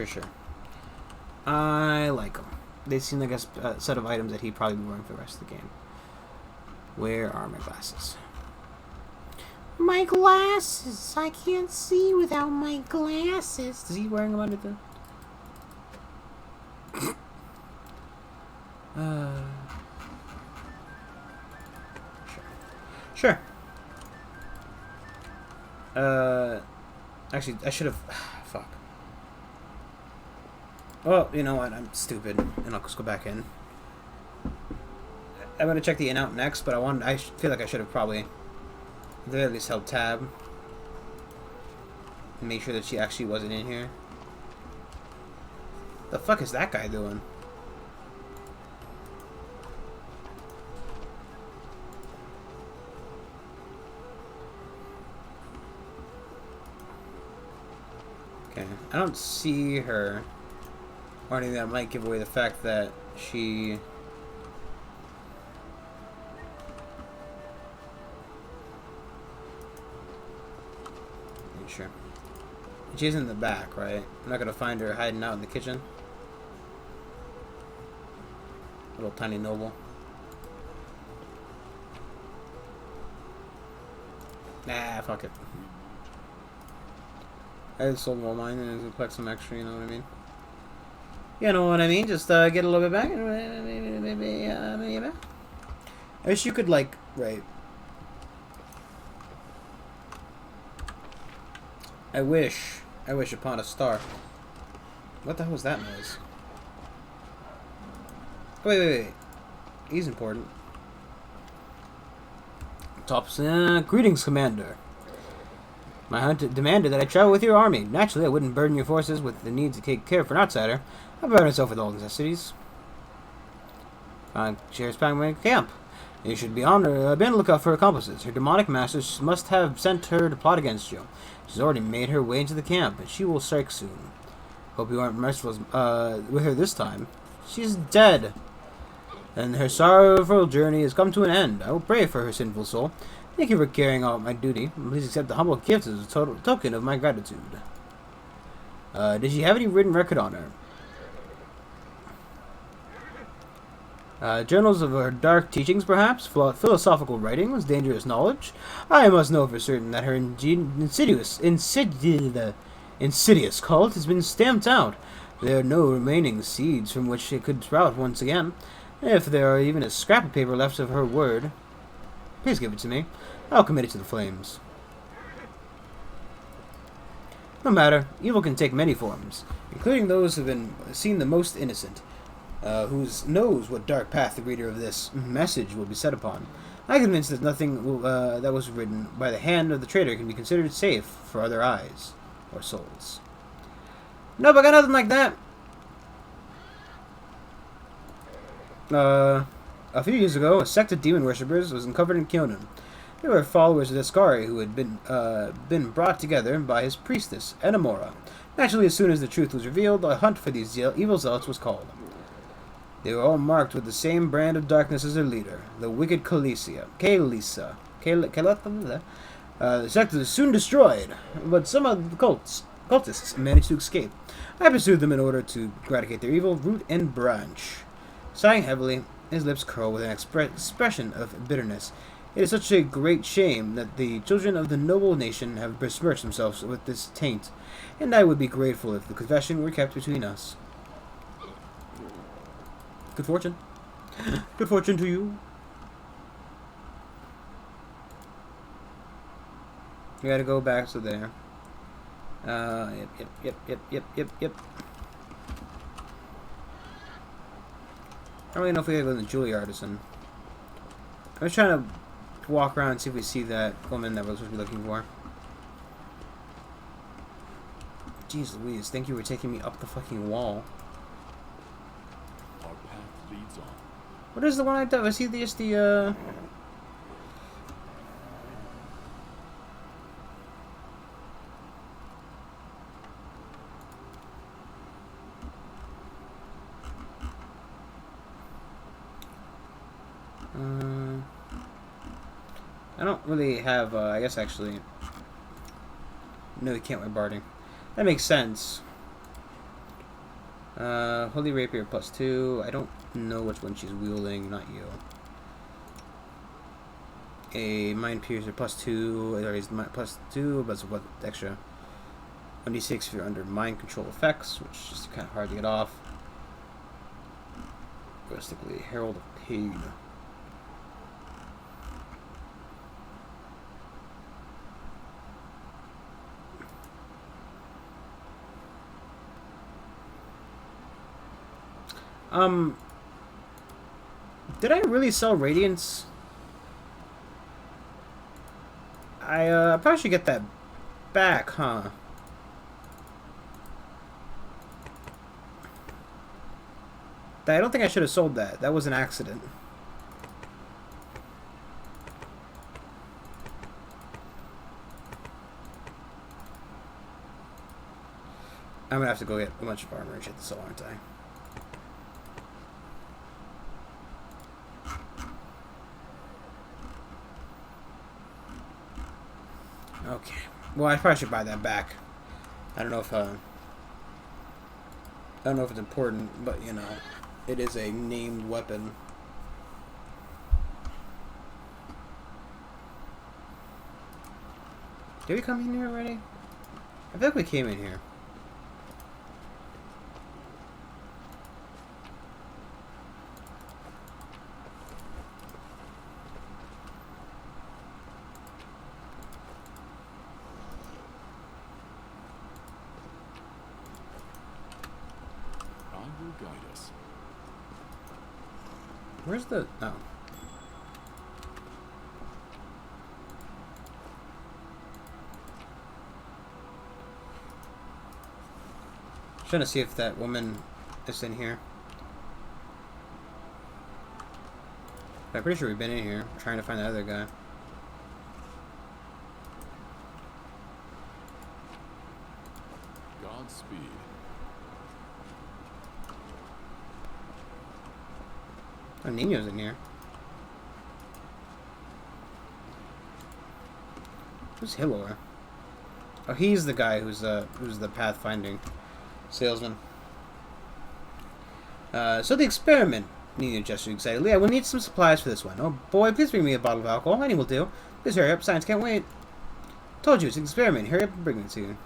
Speaker 1: I like them. They seem like a set of items that he'd probably be wearing for the rest of the game. Where are my glasses? My glasses! I can't see without my glasses. Is he wearing them under the... Sure. Actually, I should have... Fuck. Well, you know what? I'm stupid, and I'll just go back in. I'm gonna check the in out next, but I feel like I should have probably at the very least held tab and make sure that she actually wasn't in here. The fuck is that guy doing? Okay, I don't see her. Or anything that might give away the fact that she... Sure. She's in the back, right? I'm not gonna find her hiding out in the kitchen. Little tiny noble. Nah, fuck it. I just sold all mine and it's collect some extra, you know what I mean? You know what I mean? Just get a little bit back. I wish you could, like, right. I wish upon a star. What the hell was that noise? Wait. He's important. Greetings, Commander. My hunt demanded that I travel with your army. Naturally, I wouldn't burden your forces with the need to take care of an outsider. I burden myself with all necessities. Shares my camp. You should be on the lookout for accomplices. Her demonic masters must have sent her to plot against you. She's already made her way into the camp, and she will strike soon. Hope you aren't merciful with her this time. She's dead, and her sorrowful journey has come to an end. I will pray for her sinful soul. Thank you for carrying out my duty. Please accept the humble gift as a token of my gratitude. Did she have any written record on her? Journals of her dark teachings, perhaps? Philosophical writings? Dangerous knowledge? I must know for certain that her insidious cult has been stamped out. There are no remaining seeds from which it could sprout once again. If there are even a scrap of paper left of her word, please give it to me. I'll commit it to the flames. No matter, evil can take many forms, including those who have been seen the most innocent. Who knows what dark path the reader of this message will be set upon. I'm convinced that nothing that was written by the hand of the traitor can be considered safe for other eyes or souls. Nope, I got nothing like that. A few years ago, a sect of demon worshippers was uncovered in Kyonin. They were followers of Descari who had been brought together by his priestess, Enamora. Naturally, as soon as the truth was revealed, a hunt for these evil zealots was called. They were all marked with the same brand of darkness as their leader, the wicked Kalisa. The sect was soon destroyed, but some of the cultists managed to escape. I pursued them in order to eradicate their evil root and branch. Sighing heavily, his lips curled with an expression of bitterness. It is such a great shame that the children of the noble nation have besmirched themselves with this taint, and I would be grateful if the confession were kept between us. Good fortune. Good fortune to you. We gotta go back to there. Yep. I don't really know if we gotta go to the jewelry artisan. I was trying to walk around and see if we see that woman that we're supposed to be looking for. Jeez Louise, thank you for taking me up the fucking wall.
Speaker 2: Our path leads on.
Speaker 1: What is the one I done? Was he just the, I don't really have, I guess actually... No, we can't wear barding. That makes sense. Holy Rapier +2. I don't know which one she's wielding, not you. A Mind Piercer +2. There is +2, but it's what extra? 1d6 if you're under mind control effects, which is kind of hard to get off. Realistically, Herald of Pain. Did I really sell Radiance? I probably should get that back, huh? I don't think I should have sold that. That was an accident. I'm gonna have to go get a bunch of armor and shit to sell, aren't I? Okay. Well, I probably should buy that back. I don't know if it's important, but you know, it is a named weapon. Did we come in here already? I feel like we came in here.
Speaker 2: Guide us.
Speaker 1: Where's the... Oh. Trying to see if that woman is in here. I'm pretty sure we've been in here. I'm trying to find the other guy.
Speaker 2: Godspeed.
Speaker 1: Oh, Nino's in here. Who's Hilor? Oh, he's the guy who's the pathfinding salesman. So the experiment, Nino gestured excitedly. I will need some supplies for this one. Oh boy, please bring me a bottle of alcohol. Any will do. Please hurry up. Science can't wait. Told you, it's an experiment. Hurry up and bring it to you.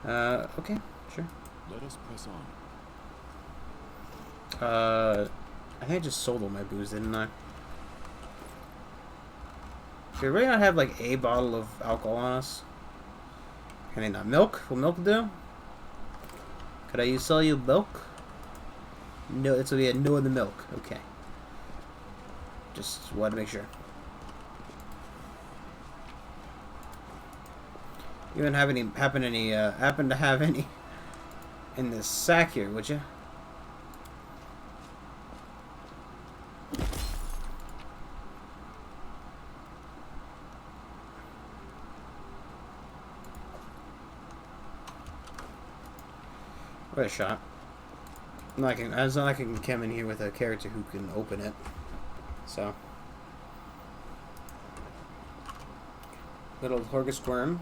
Speaker 1: Okay, sure.
Speaker 2: Let us press on.
Speaker 1: I think I just sold all my booze, didn't I? Do we really not have, like, a bottle of alcohol on us? Can they not? Milk? Will milk do? Could I sell you milk? No, it's gonna be a no in the milk. Okay. Just wanted to make sure. You wouldn't have any, happen to have any in this sack here, would you? What a shot. It's not like I can come in here with a character who can open it. So. Little Horgus worm.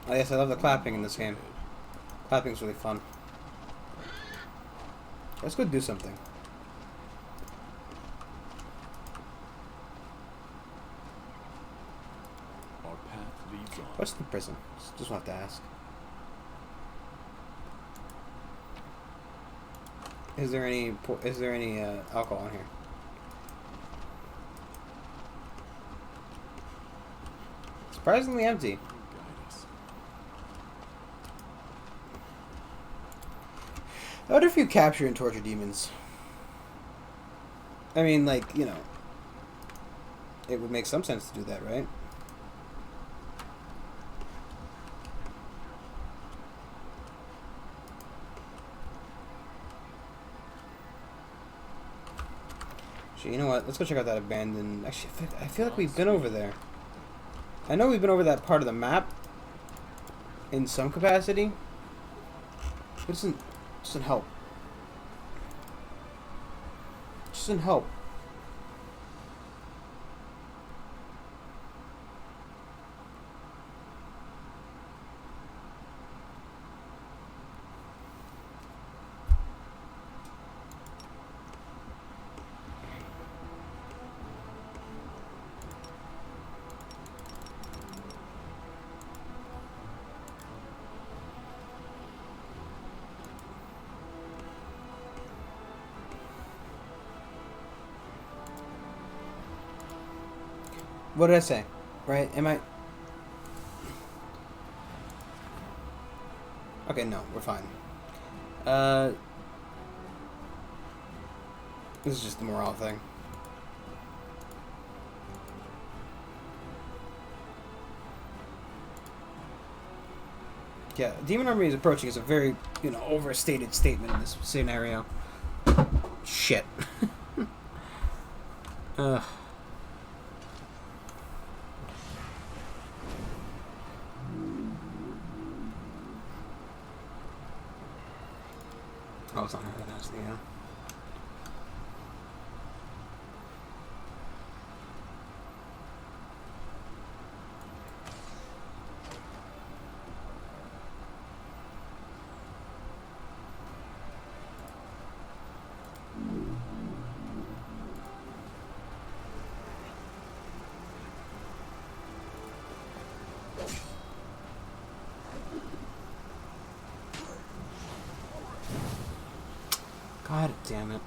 Speaker 1: Oh yes, I love the clapping in this game. Clapping's really fun. Let's go do something. What's the prison? Just want to ask. Is there any alcohol in here? Surprisingly empty. I wonder if you capture and torture demons. I mean, like, you know, it would make some sense to do that, right? Actually, you know what? Let's go check out that abandoned... Actually, I feel like we've been over there. I know we've been over that part of the map in some capacity. But it doesn't help. It doesn't help. What did I say? Right? Am I... Okay, no, we're fine. This is just the morale thing. Yeah, Demon Army is approaching is a very, you know, overstated statement in this scenario. Shit. Ugh. Oh, it's not her. That's the God damn it.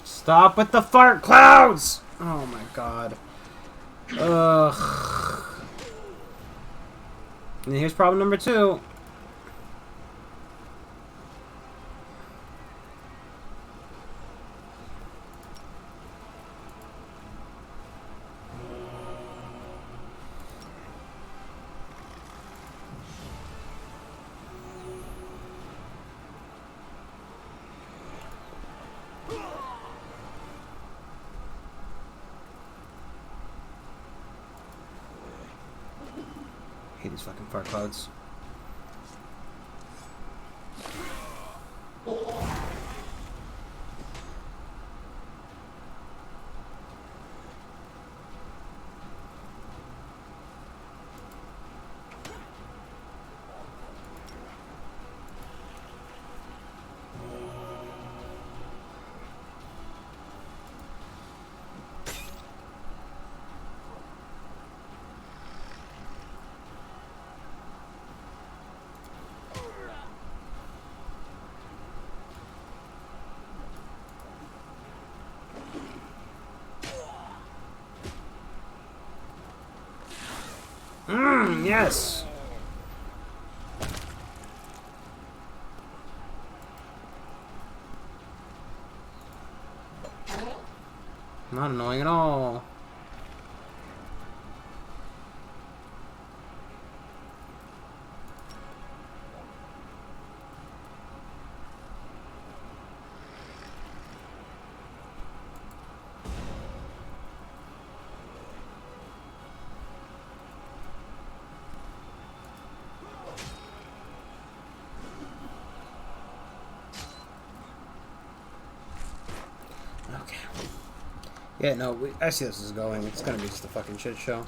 Speaker 1: Stop with the fart clouds! Oh my god. Ugh. And here's problem number 2. I hate these fucking fart clouds. Yes! Not annoying at all. Okay. Yeah, no, I see this is going. It's gonna be just a fucking shit show.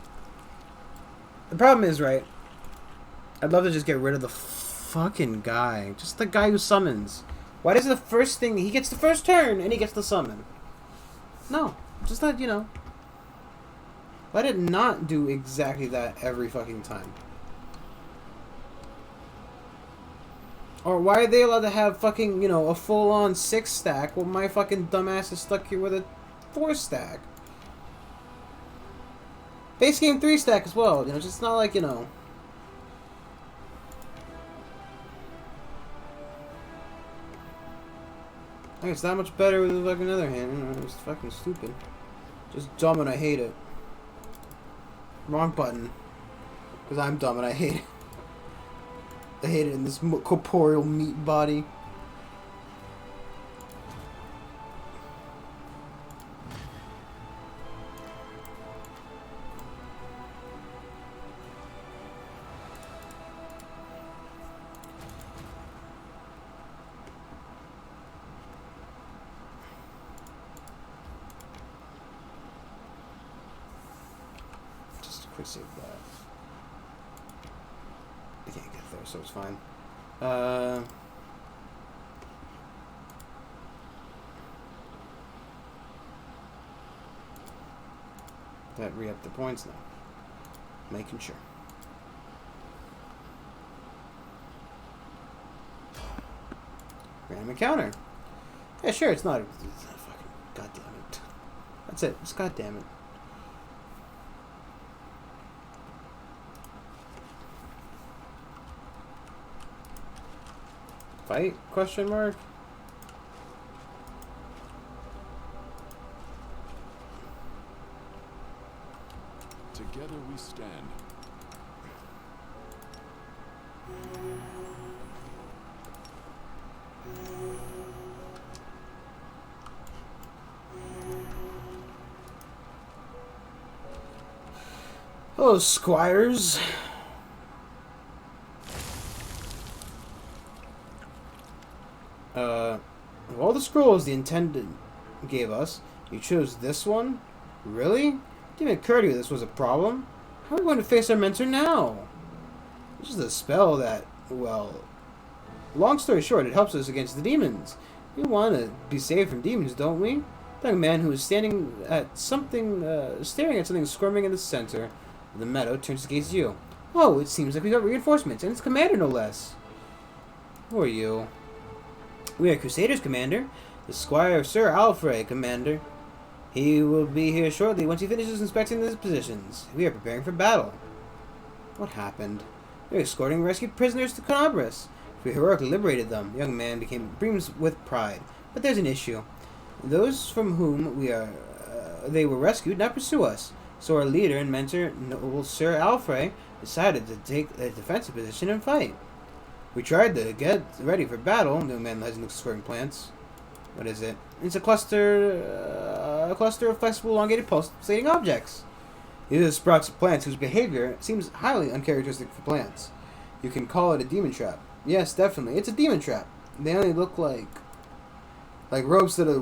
Speaker 1: The problem is, right, I'd love to just get rid of the fucking guy. Just the guy who summons. Why does the first thing... He gets the first turn, and he gets the summon. No. Just that, you know... Let it not do exactly that every fucking time. Or why are they allowed to have fucking, you know, a full-on 6 stack while my fucking dumbass is stuck here with a 4 stack? Base game 3 stack as well, you know, just not like, you know... I think it's that much better with the fucking other hand, you know, it's fucking stupid. Just dumb and I hate it. Wrong button. Because I'm dumb and I hate it. I hate it in this corporeal meat body. Just quick save that. I can't get there, so it's fine. That re-up the points now. Making sure. Random encounter. Yeah, sure, it's not fucking... God damn it. That's it. Just god damn it. Fight? Question mark?
Speaker 4: Together we stand.
Speaker 1: Hello, squires. Of all the scrolls the intendant gave us, you chose this one? Really? It didn't occur to you this was a problem? How are we going to face our mentor now? This is a spell that, well... Long story short, it helps us against the demons. We want to be saved from demons, don't we? The young man who is standing at something, staring at something squirming in the center of the meadow turns to gaze at you. Oh, it seems like we got reinforcements, and it's commander no less. Who are you? We are Crusaders, Commander. The Squire of Sir Alfred, Commander. He will be here shortly once he finishes inspecting the positions. We are preparing for battle. What happened? We are escorting rescued prisoners to Conabras. We heroically liberated them. The young man beams with pride. But there's an issue. Those from whom they were rescued now pursue us. So our leader and mentor, noble Sir Alfred, decided to take a defensive position and fight. We tried to get ready for battle. The man has no squaring plants. What is it? It's a cluster of flexible, elongated, pulsating objects. These are sprouts of plants whose behavior seems highly uncharacteristic for plants. You can call it a demon trap. Yes, definitely, it's a demon trap. They only look like ropes that are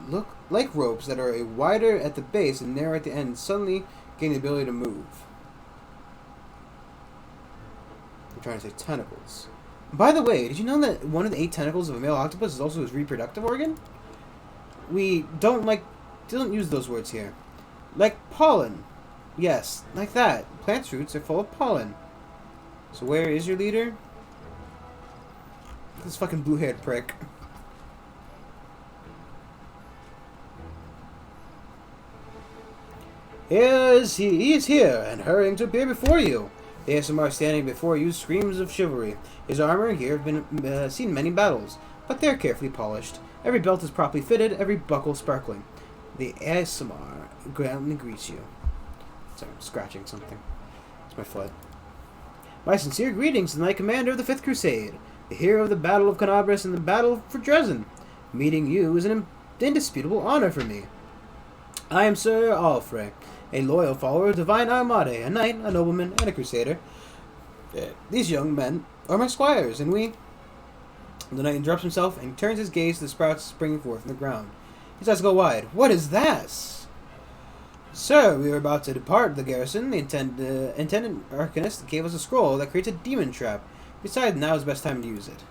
Speaker 1: look like ropes that are wider at the base and narrow at the end, suddenly gain the ability to move. I'm trying to say tentacles. By the way, did you know that one of the 8 tentacles of a male octopus is also his reproductive organ? We don't use those words here. Like pollen. Yes, like that. Plant roots are full of pollen. So where is your leader? This fucking blue-haired prick. He is here, and hurrying to appear before you. The ASMR standing before you screams of chivalry. His armor and gear have been seen many battles, but they are carefully polished. Every belt is properly fitted, every buckle sparkling. The ASMR gallantly greets you. Sorry, I'm scratching something. It's my foot. My sincere greetings to the Knight Commander of the 5th Crusade, the hero of the Battle of Conabras and the Battle for Dresden. Meeting you is an indisputable honor for me. I am Sir Alfred, a loyal follower of Divine Armade, a knight, a nobleman, and a crusader. These young men are my squires, and we The knight interrupts himself and turns his gaze to the sprouts springing forth from the ground. His eyes go wide. What is this? Sir, we are about to depart the garrison. The intendant arcanist gave us a scroll that creates a demon trap. Besides, now is the best time to use it.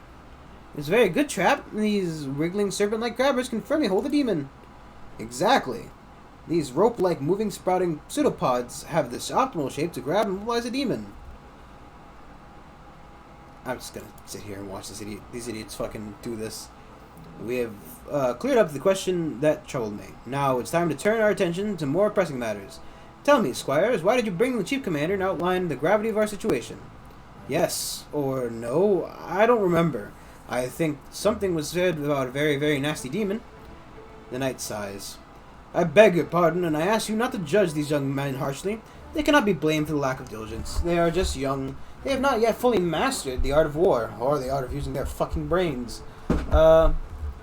Speaker 1: It's a very good trap. These wriggling serpent-like grabbers can firmly hold a demon. Exactly. These rope-like moving sprouting pseudopods have this optimal shape to grab and mobilize a demon. I'm just gonna sit here and watch these idiots fucking do this. We have cleared up the question that troubled me. Now it's time to turn our attention to more pressing matters. Tell me, squires, why did you bring the chief commander and outline the gravity of our situation? Yes or no, I don't remember. I think something was said about a very, very nasty demon. The knight sighs. I beg your pardon, and I ask you not to judge these young men harshly. They cannot be blamed for the lack of diligence. They are just young. They have not yet fully mastered the art of war, or the art of using their fucking brains, and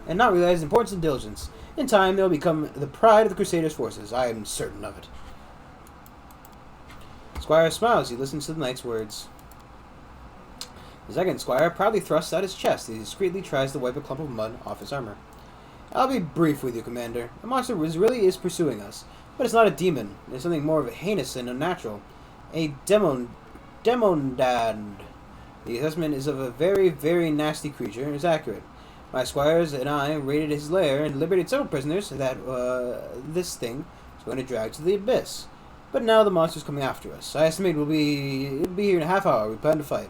Speaker 1: not realize the importance of diligence. In time, they'll become the pride of the Crusaders' forces. I am certain of it. Squire smiles. He listens to the knight's words. The second squire proudly thrusts out his chest as he discreetly tries to wipe a clump of mud off his armor. I'll be brief with you, Commander. The monster really is pursuing us, but it's not a demon. It's something more heinous and unnatural. A demonad. The assessment is of a very, very nasty creature and is accurate. My squires and I raided his lair and liberated several prisoners that this thing is going to drag to the abyss. But now the monster's coming after us. I estimate it'll be here in a half hour. We plan to fight.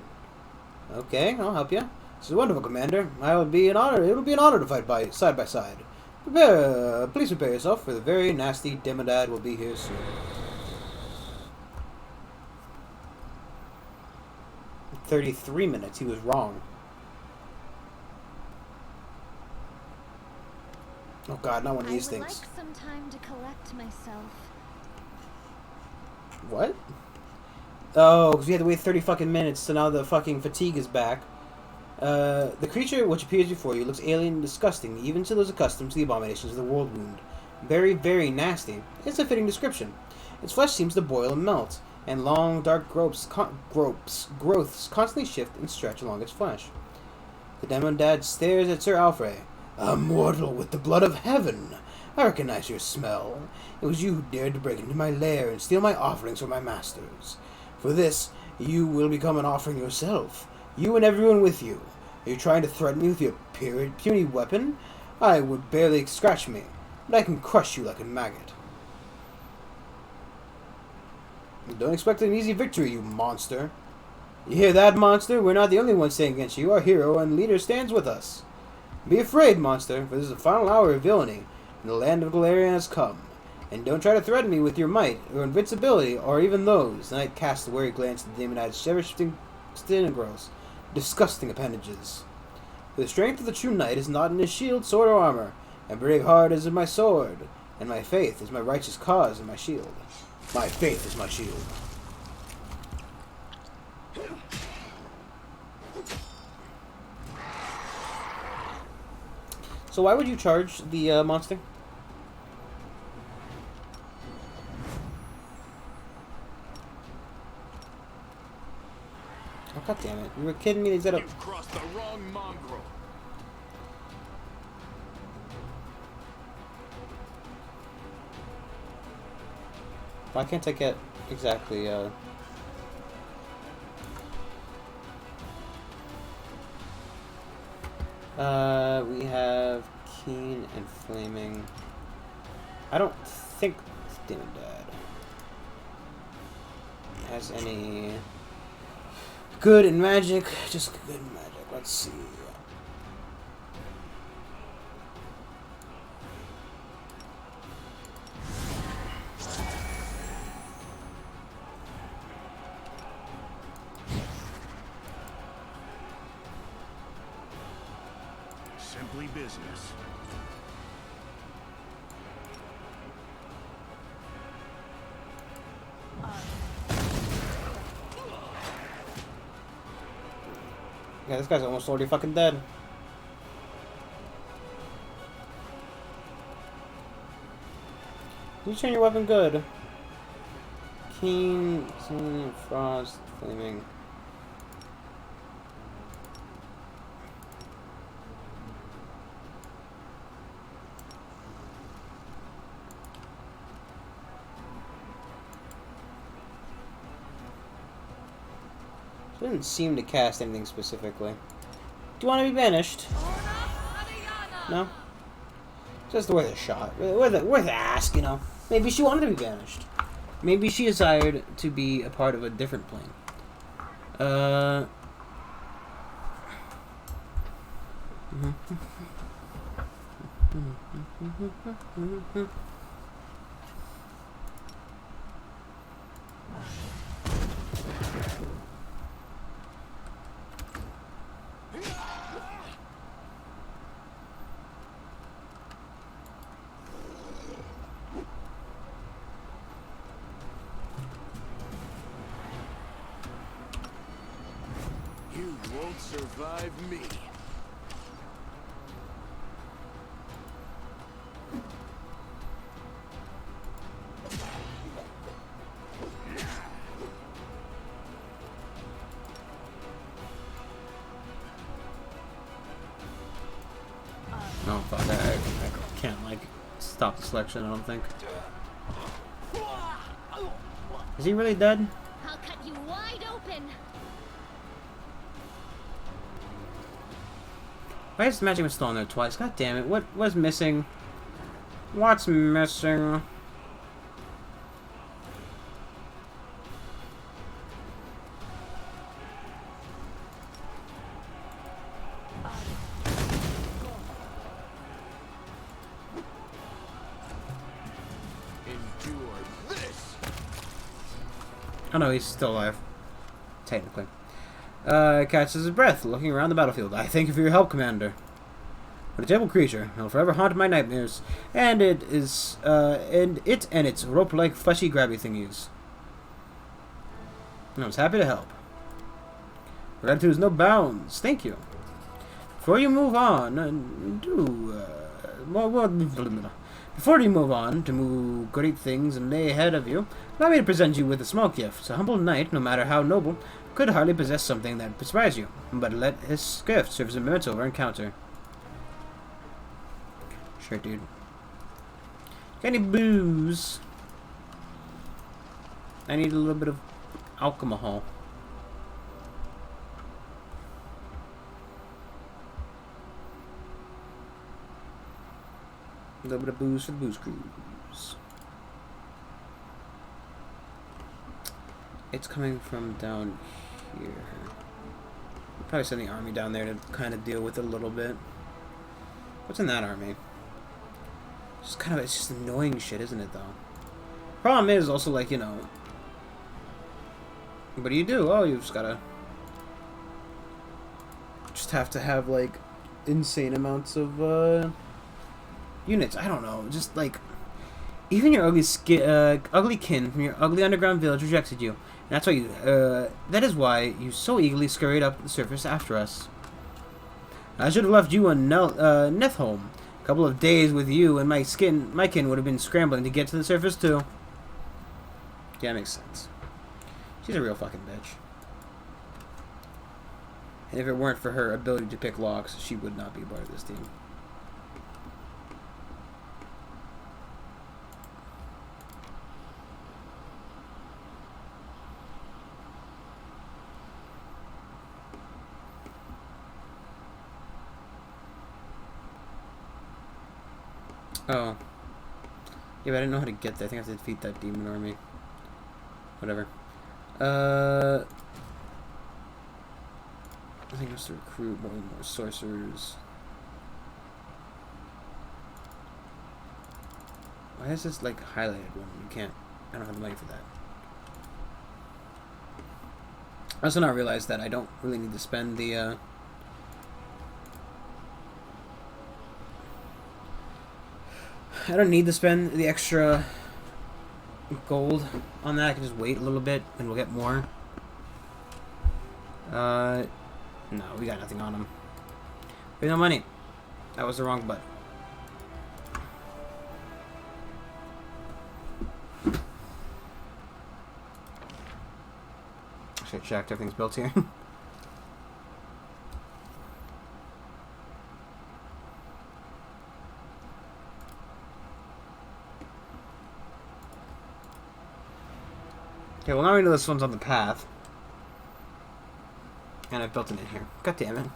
Speaker 1: Okay, I'll help you. This is wonderful, Commander. It'll be an honor to fight side by side. Please prepare yourself, for the very nasty Demodad will be here soon. 33 minutes. He was wrong. Oh God, not one of these things.
Speaker 3: I would like some time to collect myself.
Speaker 1: What? Oh, because we had to wait 30 fucking minutes, so now the fucking fatigue is back. The creature which appears before you looks alien and disgusting, even to those accustomed to the abominations of the world wound. Very, very nasty. It's a fitting description. Its flesh seems to boil and melt, and long, dark growths constantly shift and stretch along its flesh. The Demodad stares at Sir Alfred. A mortal with the blood of heaven! I recognize your smell. It was you who dared to break into my lair and steal my offerings from my masters. For this, you will become an offering yourself. You and everyone with you. Are you trying to threaten me with your puny weapon? I would barely scratch me, but I can crush you like a maggot. Don't expect an easy victory, you monster. You hear that, monster? We're not the only ones standing against you. Our hero and leader stands with us. Be afraid, monster, for this is the final hour of villainy, and the land of Galarian has come. And don't try to threaten me with your might, or invincibility, or even those. The knight casts a wary glance at the Demonad's ever-shifting stenograls, disgusting appendages. For the strength of the true knight is not in his shield, sword, or armor, and brave heart is in my sword, and my faith is my righteous cause and my shield. My faith is my shield. So why would you charge the monster? Oh, God damn it. You were kidding me? Is that a...
Speaker 4: You've crossed the wrong mongrel.
Speaker 1: Why can't I get exactly, we have Keen and Flaming. I don't think Demodad has any good in magic. Just good in magic. Let's see.
Speaker 2: Simply business.
Speaker 1: Yeah, this guy's almost already fucking dead. You turn your weapon good. Keen, Frost, Flaming. Doesn't seem to cast anything specifically. Do you want to be banished? No? Just worth a shot. Worth a ask, you know. Maybe she wanted to be banished. Maybe she desired to be a part of a different plane.
Speaker 4: You won't survive me.
Speaker 1: Oh, fuck. I can't, like, stop the selection, I don't think. Is he really dead?
Speaker 3: I'll cut you wide open.
Speaker 1: Why is magic still on there twice? God damn it. What was missing? What's missing?
Speaker 4: Endure this.
Speaker 1: Oh no, he's still alive. Technically. Catches his breath, looking around the battlefield. I thank you for your help, Commander. What a terrible creature. It'll forever haunt my nightmares. And its rope-like, fleshy, grabby thingies. I was happy to help. Gratitude is no bounds. Thank you. Before you move on, before you move on to move great things and lay ahead of you, allow me to present you with a small gift. A humble knight, no matter how noble, could hardly possess something that would surprise you, but let his gift serve as a memento of our encounter. Sure, dude. Got any booze? I need a little bit of alcohol. A little bit of booze for the booze cruise. It's coming from down here. Probably send the army down there to kind of deal with it a little bit. What's in that army? Just kind of, it's just annoying shit, isn't it, though? Problem is also, like, you know, what do you do? Oh, you just gotta just have to have, like, insane amounts of units. I don't know, just like even your ugly kin from your ugly underground village rejected you. And that's why you that is why you so eagerly scurried up the surface after us. I should have left you in Nethholm. A couple of days with you and my kin would have been scrambling to get to the surface too. Yeah, that makes sense. She's a real fucking bitch. And if it weren't for her ability to pick locks, she would not be a part of this team. Oh. Yeah, but I didn't know how to get there. I think I have to defeat that demon army. Whatever. I think I have to recruit more and more sorcerers. Why is this, like, highlighted one? You can't... I don't have the money for that. I also now realize that I don't really need to spend the, I don't need to spend the extra gold on that. I can just wait a little bit and we'll get more. No, we got nothing on him. We have no money. That was the wrong button. Should have checked everything's built here. Okay, well now we know this one's on the path. And I've built it in here. God damn it.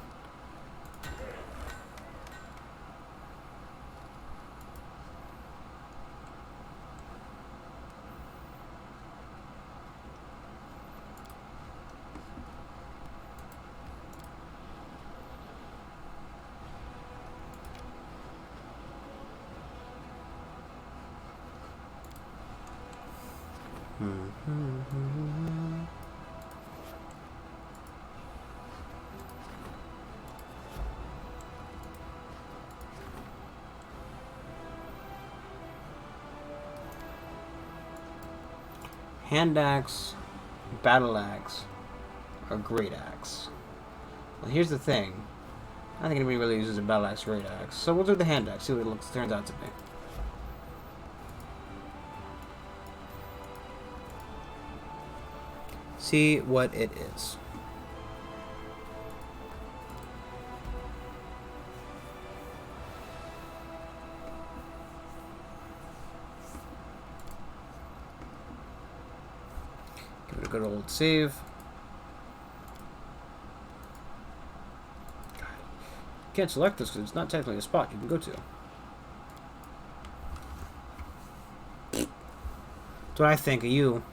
Speaker 1: Hand axe, battle axe, or great axe. Well, here's the thing. I don't think anybody really uses a battle axe or great axe. So we'll do the hand axe, see what it turns out to be. See what it is. Give it a good old save. Can't select this because it's not technically a spot you can go to. That's what I think of you.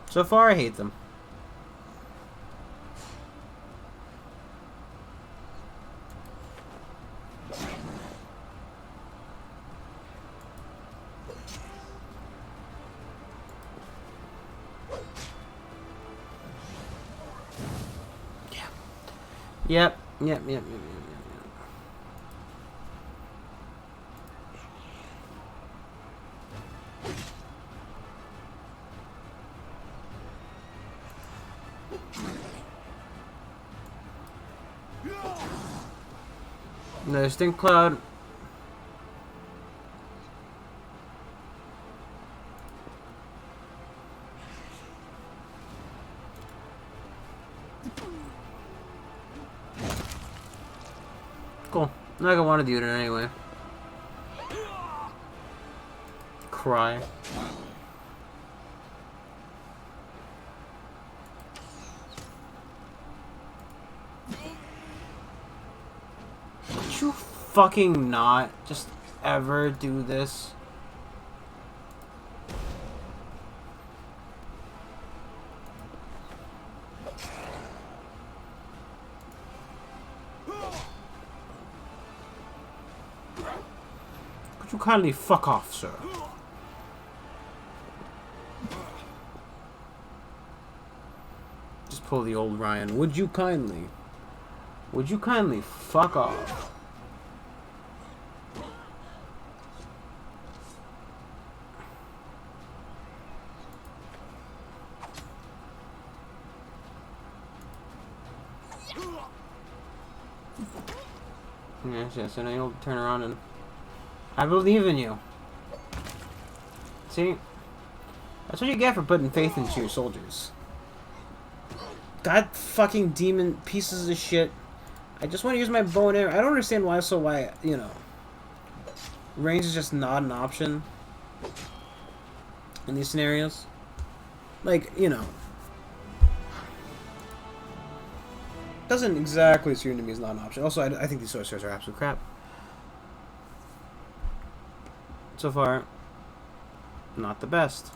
Speaker 1: So far, I hate them. Yep. Another stink cloud. Cool. I'm not gonna want to do it anyway. Cry. Could you fucking not just ever do this? Could you kindly fuck off, sir? Just pull the old Ryan. Would you kindly? Would you kindly fuck off? Yes, and you'll turn around and... I believe in you. See? That's what you get for putting faith into your soldiers. God fucking demon pieces of shit. I just want to use my bow and arrow. I don't understand why, you know, range is just not an option in these scenarios. Like, you know, doesn't exactly seem to me as not an option. Also, I think these sorcerers are absolute crap. So far, not the best.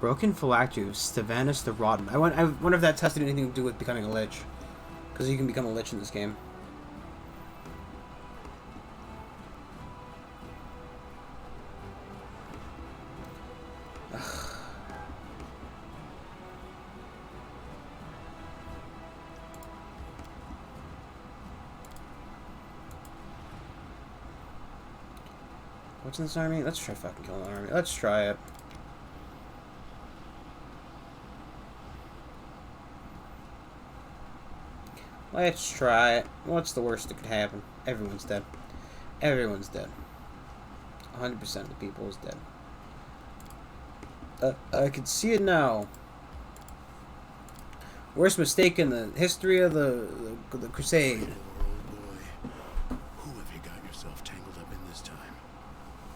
Speaker 1: Broken phylactery of Stevanus the Rotten. I wonder if that has to do anything to do with becoming a lich. Because you can become a lich in this game. What's in this army? Let's try fucking killing the army. Let's try it. Let's try it. What's the worst that could happen? Everyone's dead. Everyone's dead. 100% of the people is dead. I can see it now. Worst mistake in the history of the crusade.
Speaker 2: Old boy, who have you got yourself tangled up in this time?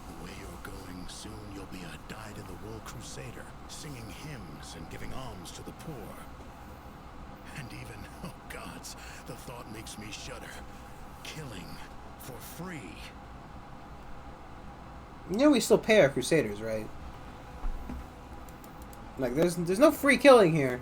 Speaker 2: The way you're going, soon you'll be a dyed-in-the-wool crusader, singing hymns and giving alms to the poor. And even, oh gods, the thought makes me shudder. Killing for free.
Speaker 1: You know we still pay our crusaders, right? Like there's no free killing here.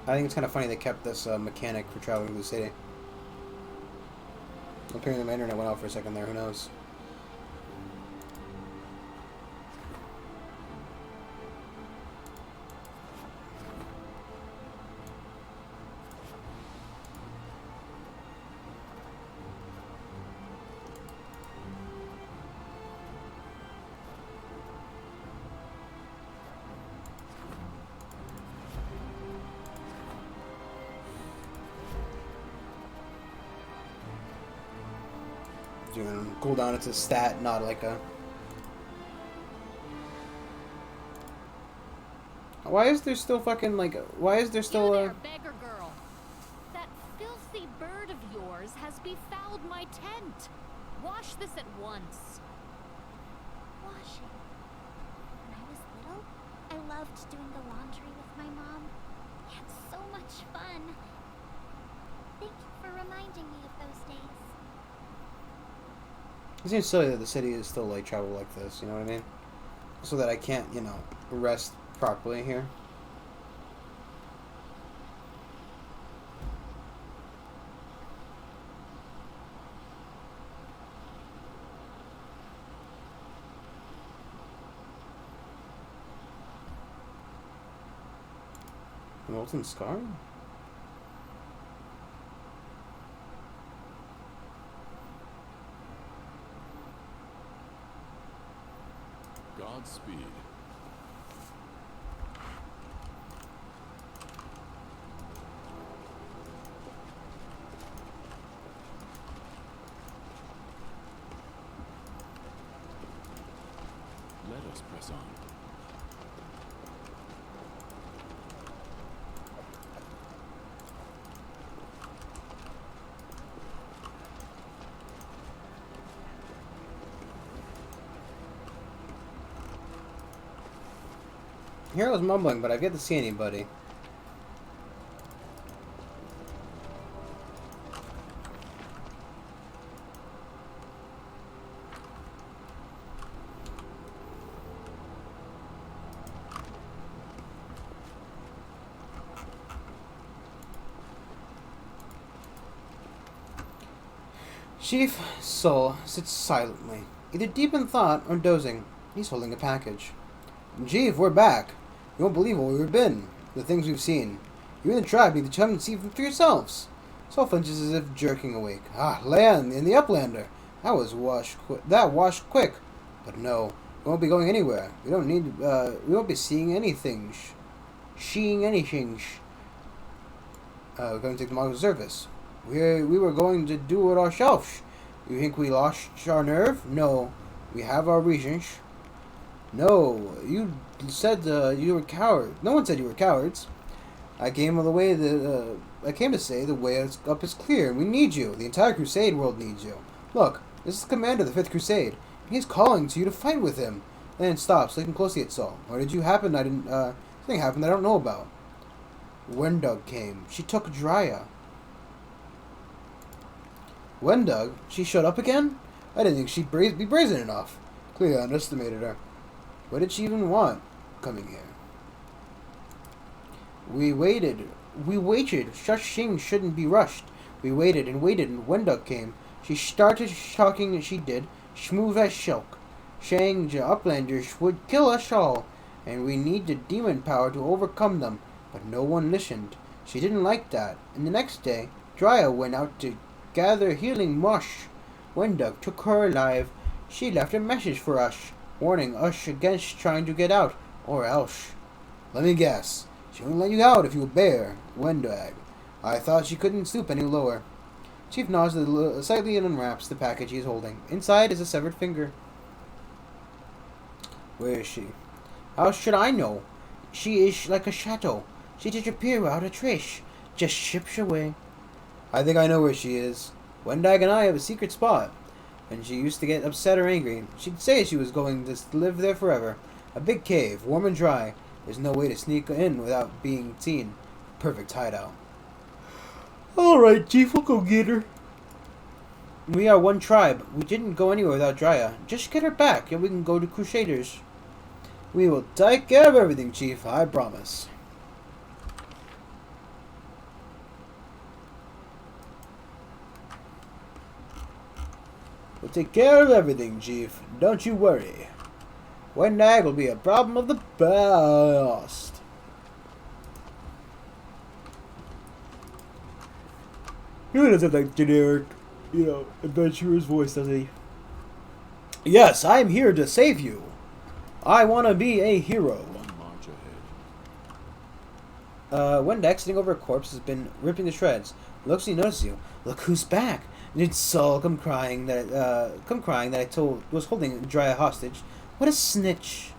Speaker 1: I think it's kind of funny they kept this mechanic for traveling through the city. Apparently my internet went out for a second there, who knows? Doing cooldown, it's a stat, not like a... Why is there still fucking, like, why is there still
Speaker 5: You
Speaker 1: a...
Speaker 5: there, beggar girl. That filthy bird of yours has befouled my tent. Wash this at once.
Speaker 3: Washing. When I was little, I loved doing the laundry with my mom. We had so much fun. Thank you for reminding me of those days.
Speaker 1: It seems silly that the city is still, like, travel like this, you know what I mean? So that I can't, you know, rest properly here. Molten Scar?
Speaker 4: Godspeed. Let us press on.
Speaker 1: Here I was mumbling, but I've yet to see anybody. Chief Soul sits silently, either deep in thought or dozing. He's holding a package. Chief, we're back. You won't believe where we've been, the things we've seen. You and the tribe need to come and see for yourselves. Soul flinches as if jerking awake. Ah, land in the Uplander. That washed quick. But no, we won't be going anywhere. We don't need. We won't be seeing anything. Seeing anything. We're going to take the Mongol service. We were going to do it ourselves. You think we lost our nerve? No, we have our reasons. No, you said you were cowards. No one said you were cowards. I came to say the way up is clear. We need you. The entire Crusade world needs you. Look, this is the commander of the 5th Crusade. He's calling to you to fight with him. And it stops, looking closely at Saul. Or did you happen? Something happened I don't know about. Wendug came. She took Drya. Wendug? She showed up again? I didn't think she'd be brazen enough. Clearly I underestimated her. What did she even want coming here? We waited. Shushing shouldn't be rushed. We waited, and Wendug came. She started talking, and she did. Smooth as silk. Saying the uplanders would kill us all, and we need the demon power to overcome them. But no one listened. She didn't like that. And the next day, Drya went out to gather healing mush. Wendug took her alive. She left a message for us, warning us against trying to get out, or else. Let me guess. She won't let you out if you obey Wendug. I thought she couldn't stoop any lower. Chief nods slightly and unwraps the package he is holding. Inside is a severed finger. Where is she? How should I know? She is like a shadow. She disappeared without a trace. Just ships away. I think I know where she is. Wendug and I have a secret spot. When she used to get upset or angry, she'd say she was going to live there forever. A big cave, warm and dry. There's no way to sneak in without being seen. Perfect hideout. Alright, Chief, we'll go get her. We are one tribe. We didn't go anywhere without Drya. Just get her back, and we can go to Crusaders. We will take care of everything, Chief. I promise. We'll take care of everything, Chief. Don't you worry. Wendug will be a problem of the past. He doesn't like generic, adventurer's voice, does he? Yes, I'm here to save you. I want to be a hero.
Speaker 4: One march ahead.
Speaker 1: Wendug, sitting over a corpse, has been ripping to shreds. Looks, he notices you. Look who's back. It's Saul, come crying that I was holding Drya hostage. What a snitch.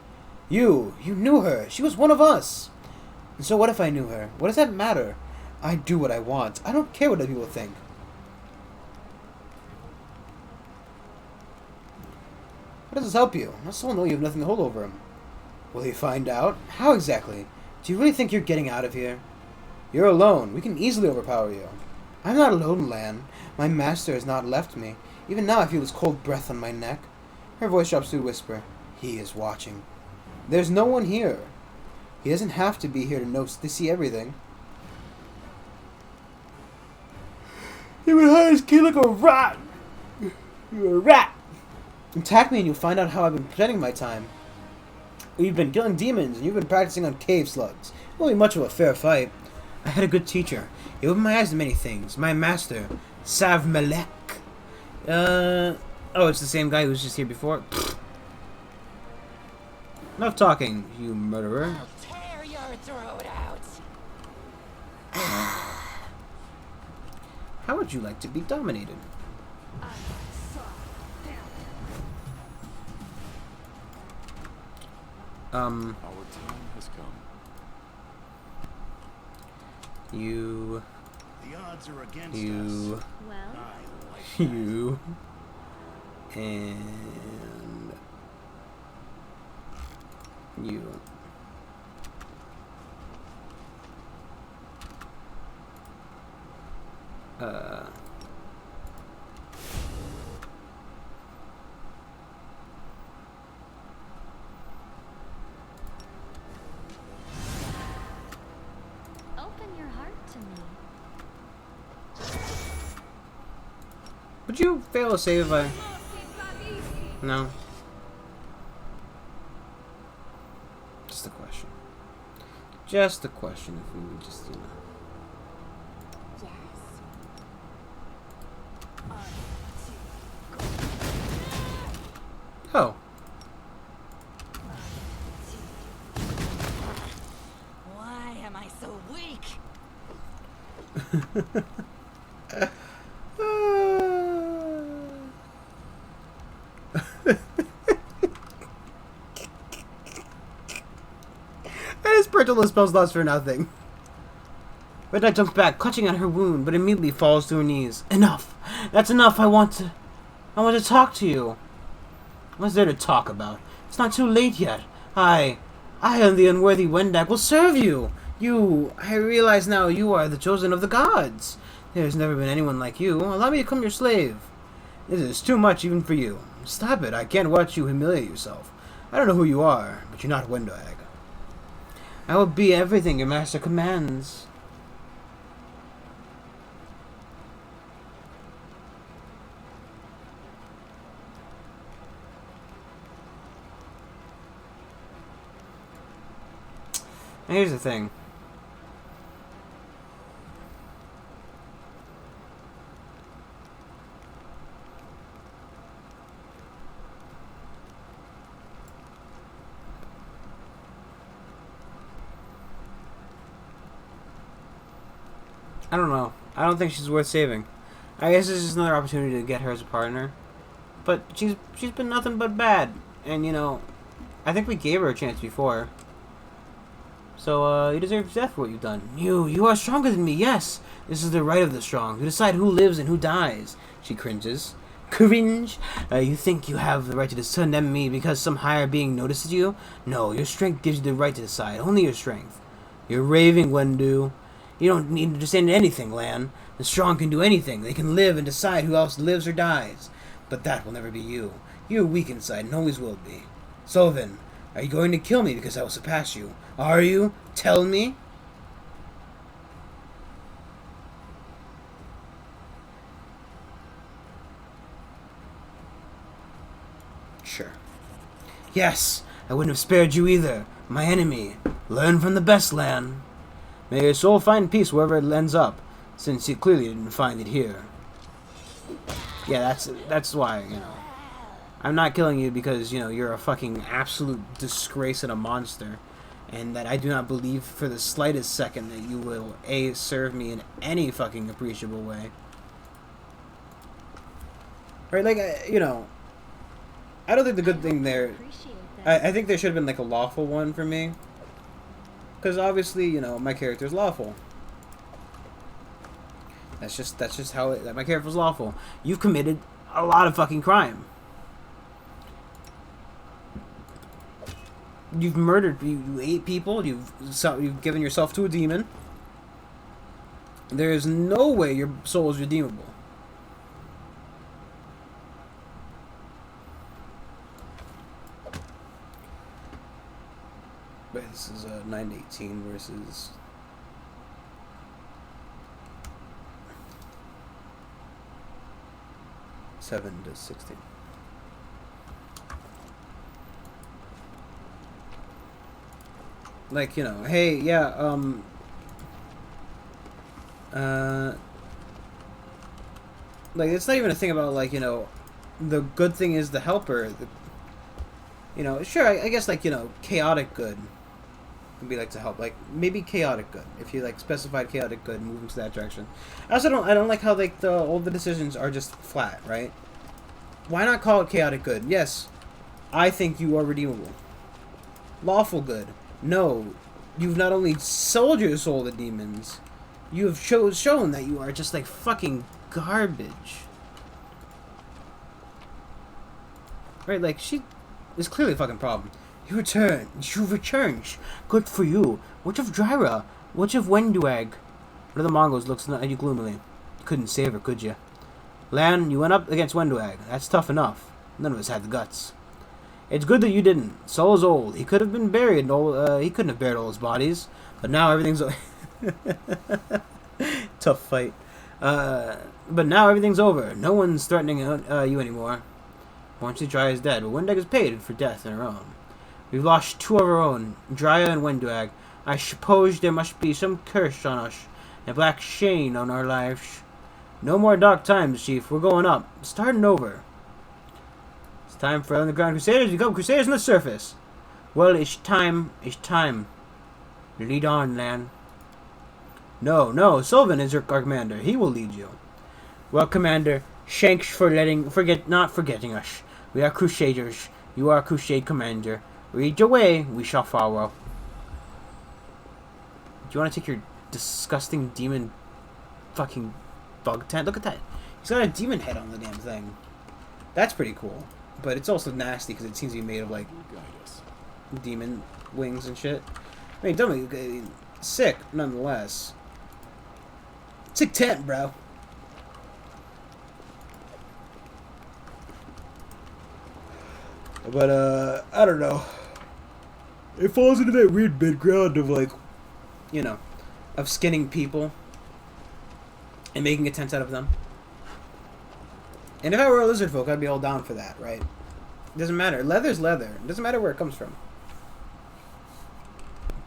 Speaker 1: You knew her. She was one of us. And so what if I knew her? What does that matter? I do what I want. I don't care what other people think. How does this help you? I still know you have nothing to hold over him. Will he find out? How exactly? Do you really think you're getting out of here? You're alone. We can easily overpower you. I'm not alone, Lan. My master has not left me. Even now I feel his cold breath on my neck. Her voice drops to a whisper. He is watching. There's no one here. He doesn't have to be here to see everything. He would hide his key like a rat. You're a rat. Attack me and you'll find out how I've been spending my time. We've been killing demons and you've been practicing on cave slugs. It won't be much of a fair fight. I had a good teacher. He opened my eyes to many things. My master, Sav Melek. Oh, it's the same guy who was just here before. Enough talking, you murderer.
Speaker 6: I'll tear your throat out.
Speaker 1: How would you like to be dominated?
Speaker 4: Our time has come.
Speaker 1: You.
Speaker 2: The odds are against
Speaker 1: You.
Speaker 2: us.
Speaker 3: Well,
Speaker 2: I like
Speaker 1: You. And. You.
Speaker 3: open your heart to me.
Speaker 1: Would you fail a save if I... No. Just a question. Just a question if we would just,
Speaker 3: Yes.
Speaker 1: Oh.
Speaker 6: Why am I so weak?
Speaker 1: And his parental spells lost for nothing. Red Knight jumps back, clutching at her wound, but immediately falls to her knees. Enough! That's enough! I want to talk to you. What's there to talk about? It's not too late yet. I am the unworthy Wendug will serve you. I realize now you are the chosen of the gods. There's never been anyone like you. Allow me to become your slave. This is too much even for you. Stop it. I can't watch you humiliate yourself. I don't know who you are, but you're not Windwag. I will be everything your master commands. And here's the thing. I don't know. I don't think she's worth saving. I guess this is another opportunity to get her as a partner. But she's been nothing but bad. And, you know, I think we gave her a chance before. So, you deserve death for what you've done. You are stronger than me, yes! This is the right of the strong, to decide who lives and who dies. She cringes. Cringe? You think you have the right to condemn me because some higher being notices you? No, your strength gives you the right to decide. Only your strength. You're raving, Wendu. You don't need to understand anything, Lan. The strong can do anything. They can live and decide who else lives or dies. But that will never be you. You're weak inside and always will be. Sullivan, are you going to kill me because I will surpass you? Are you? Tell me? Sure. Yes, I wouldn't have spared you either. My enemy. Learn from the best, Lan. May your soul find peace wherever it ends up, since you clearly didn't find it here. Yeah, that's why, you know. I'm not killing you because, you know, you're a fucking absolute disgrace and a monster. And that I do not believe for the slightest second that you will, A, serve me in any fucking appreciable way. Right, like, you know, I don't think the good thing there... I think there should have been, like, a lawful one for me. Because obviously, you know, my character's lawful. That's just how it... My character's lawful. You've committed a lot of fucking crime. You've murdered... You ate people. You've given yourself to a demon. There is no way your soul is redeemable. Wait, this is 9-18 versus... (7 to 16). Like, you know, hey, yeah, like, it's not even a thing about, like, you know, the good thing is the helper. You know, sure, I guess, like, you know, chaotic good would be, like, to help. Like, maybe chaotic good. If you, like, specified chaotic good, move into that direction. I don't like how, like, all the decisions are just flat, right? Why not call it chaotic good? Yes, I think you are redeemable. Lawful good. No, you've not only sold your soul to demons, you have shown that you are just, like, fucking garbage. Right, like, she is clearly a fucking problem. You returned. Good for you. Which of Dryra? Which of Wenduag? One of the Mongols looks at you gloomily. You couldn't save her, could you? Lan, you went up against Wenduag. That's tough enough. None of us had the guts. It's good that you didn't. Saul is old. He could have been buried. He couldn't have buried all his bodies. But now everything's... Tough fight. But now everything's over. No one's threatening you anymore. Once Dryra is dead, but Wenduag is paid for death in her own. We've lost two of our own, Dryra and Wenduag. I suppose there must be some curse on us, a black shame on our lives. No more dark times, Chief. We're going up, starting over. It's time for underground crusaders to become crusaders on the surface. Well, it's time. Lead on, Lan. No, Sylvan is your commander. He will lead you. Well, Commander, thanks for not forgetting us. We are crusaders. You are crusade commander. Lead your way, we shall follow. Do you want to take your disgusting demon fucking bug tent? Look at that. He's got a demon head on the damn thing. That's pretty cool. But it's also nasty because it seems to be made of, like, demon wings and shit. I mean, sick, nonetheless. Sick tent, bro. But, I don't know. It falls into that weird mid-ground of, like, you know, of skinning people and making a tent out of them. And if I were a lizard folk, I'd be all down for that, right? It doesn't matter. Leather's leather. It doesn't matter where it comes from.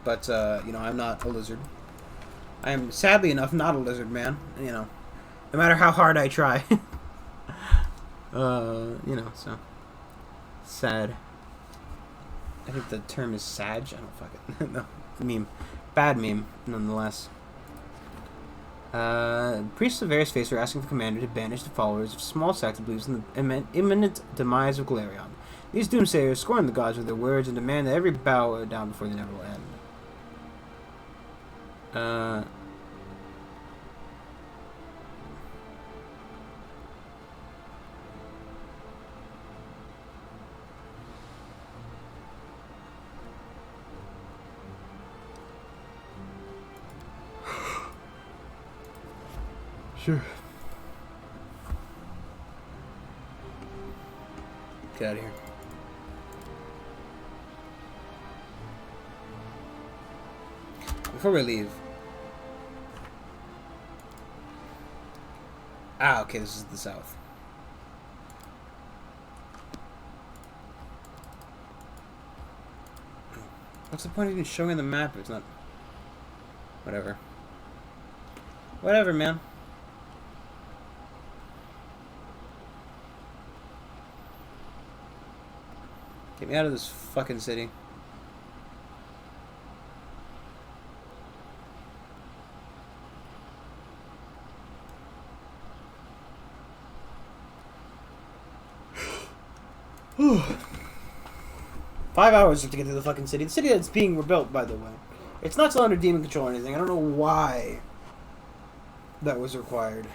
Speaker 1: But, you know, I'm not a lizard. I am, sadly enough, not a lizard man. You know, no matter how hard I try. You know, so. Sad. I think the term is sag. I don't fucking no. Meme. Bad meme, nonetheless. Priests of various faiths are asking the commander to banish the followers of small sect that believes in the imminent demise of Galerion. These doomsayers scorn the gods with their words and demand that every bow down before they never will end. Sure. Get out of here. Before we leave. Ah, okay, this is the south. What's the point of even showing the map if it's not... Whatever. Whatever, man. Get me out of this fucking city. Whew. 5 hours to get to the fucking city. The city that's being rebuilt, by the way. It's not still under demon control or anything. I don't know why that was required.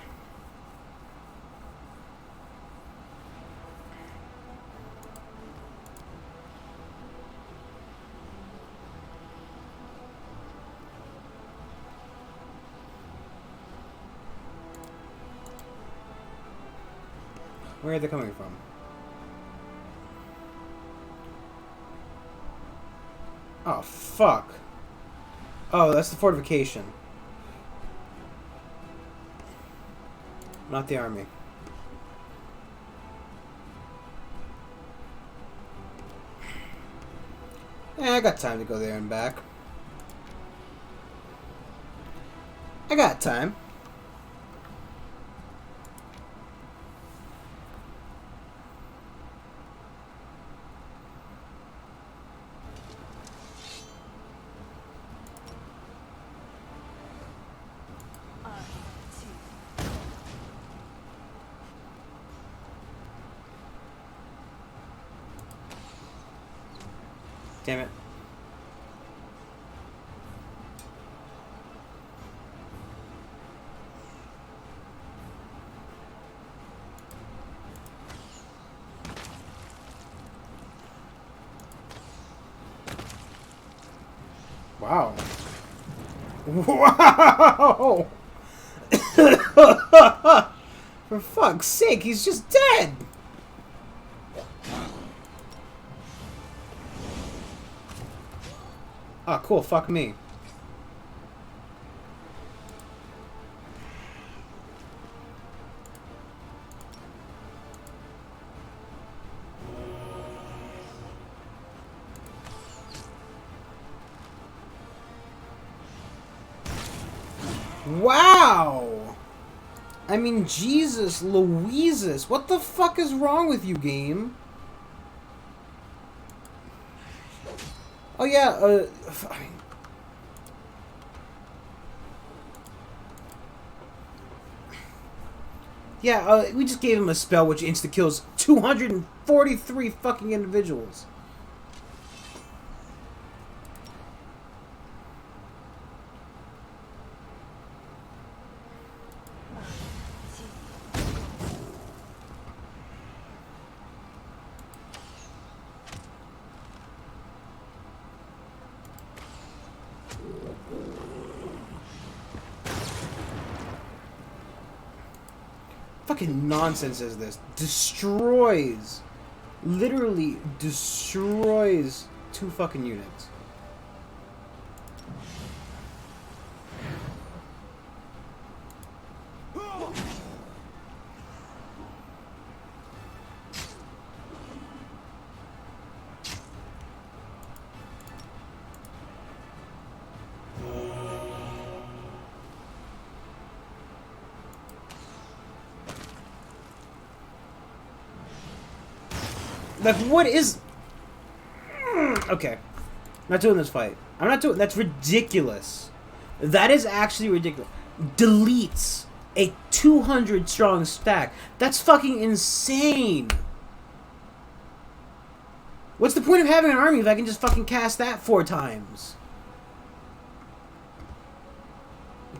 Speaker 1: Where are they coming from? Oh, fuck. Oh, that's the fortification. Not the army. I got time to go there and back. I got time. Damn it. Wow. Wow! For fuck's sake, he's just dead! Oh, cool. Fuck me. Wow! I mean, Jesus Louises. What the fuck is wrong with you, game? Oh yeah, I mean, yeah, we just gave him a spell which insta-kills 243 fucking individuals. fucking nonsense is this? Destroys. Literally destroys 2 fucking units. Like, what is... Okay. I'm not doing this fight. I'm not doing... That's ridiculous. That is actually ridiculous. Deletes a 200 strong stack. That's fucking insane. What's the point of having an army if I can just fucking cast that 4 times?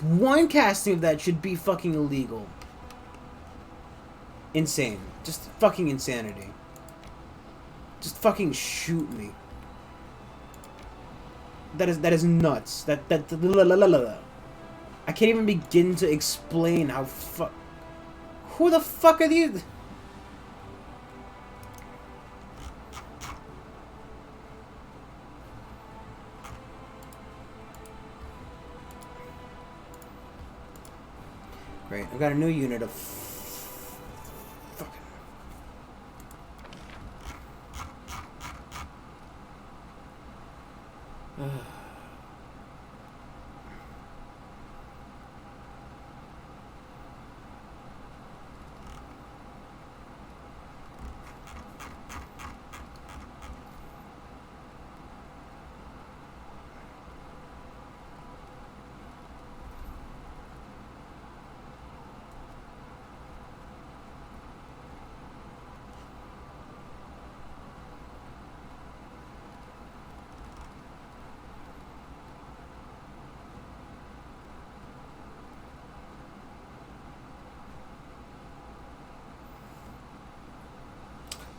Speaker 1: One casting of that should be fucking illegal. Insane. Just fucking insanity. Just fucking shoot me. That is nuts. I can't even begin to explain how who the fuck are these? Great. I've got a new unit of fucking.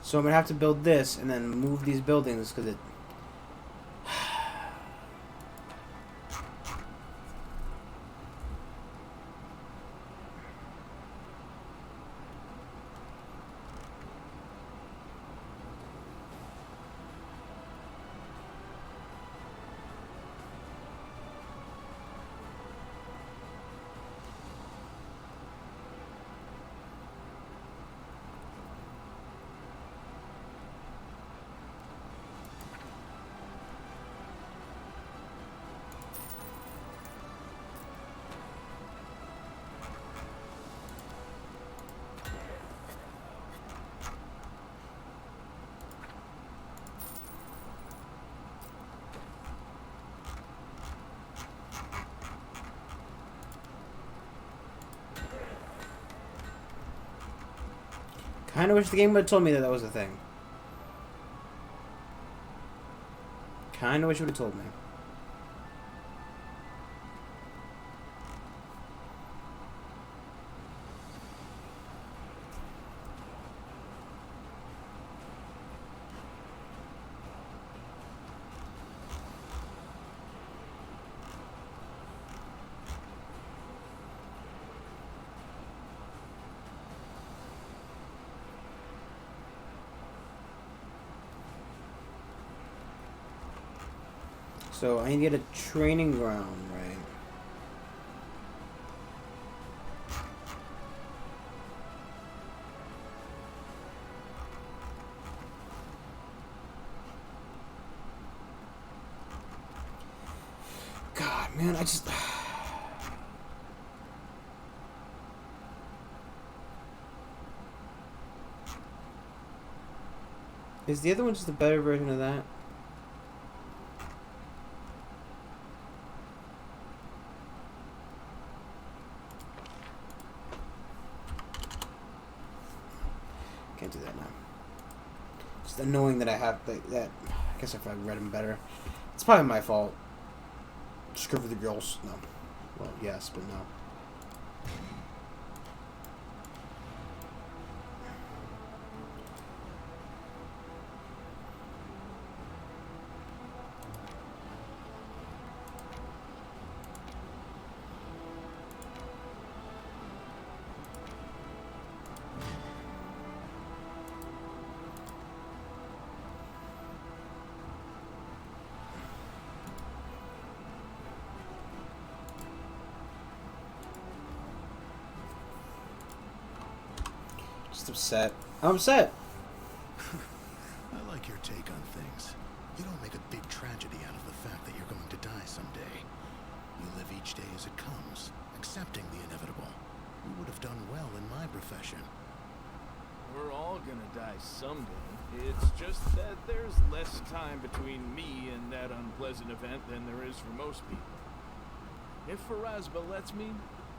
Speaker 1: So I'm gonna have to build this and then move these buildings because it. Kind of wish the game would have told me that was a thing. Kind of wish it would have told me. So I need to get a training ground, right? God, man, I just... Is the other one just a better version of that? Can't do that now. Just annoying that I have that. I guess if I read them better, it's probably my fault. Screw for the girls. No. Well, yes, but no. Just upset. I'm upset.
Speaker 2: I like your take on things. You don't make a big tragedy out of the fact that you're going to die someday. You live each day as it comes, accepting the inevitable. You would have done well in my profession.
Speaker 7: We're all gonna die someday. It's just that there's less time between me and that unpleasant event than there is for most people. If Pharasma lets me,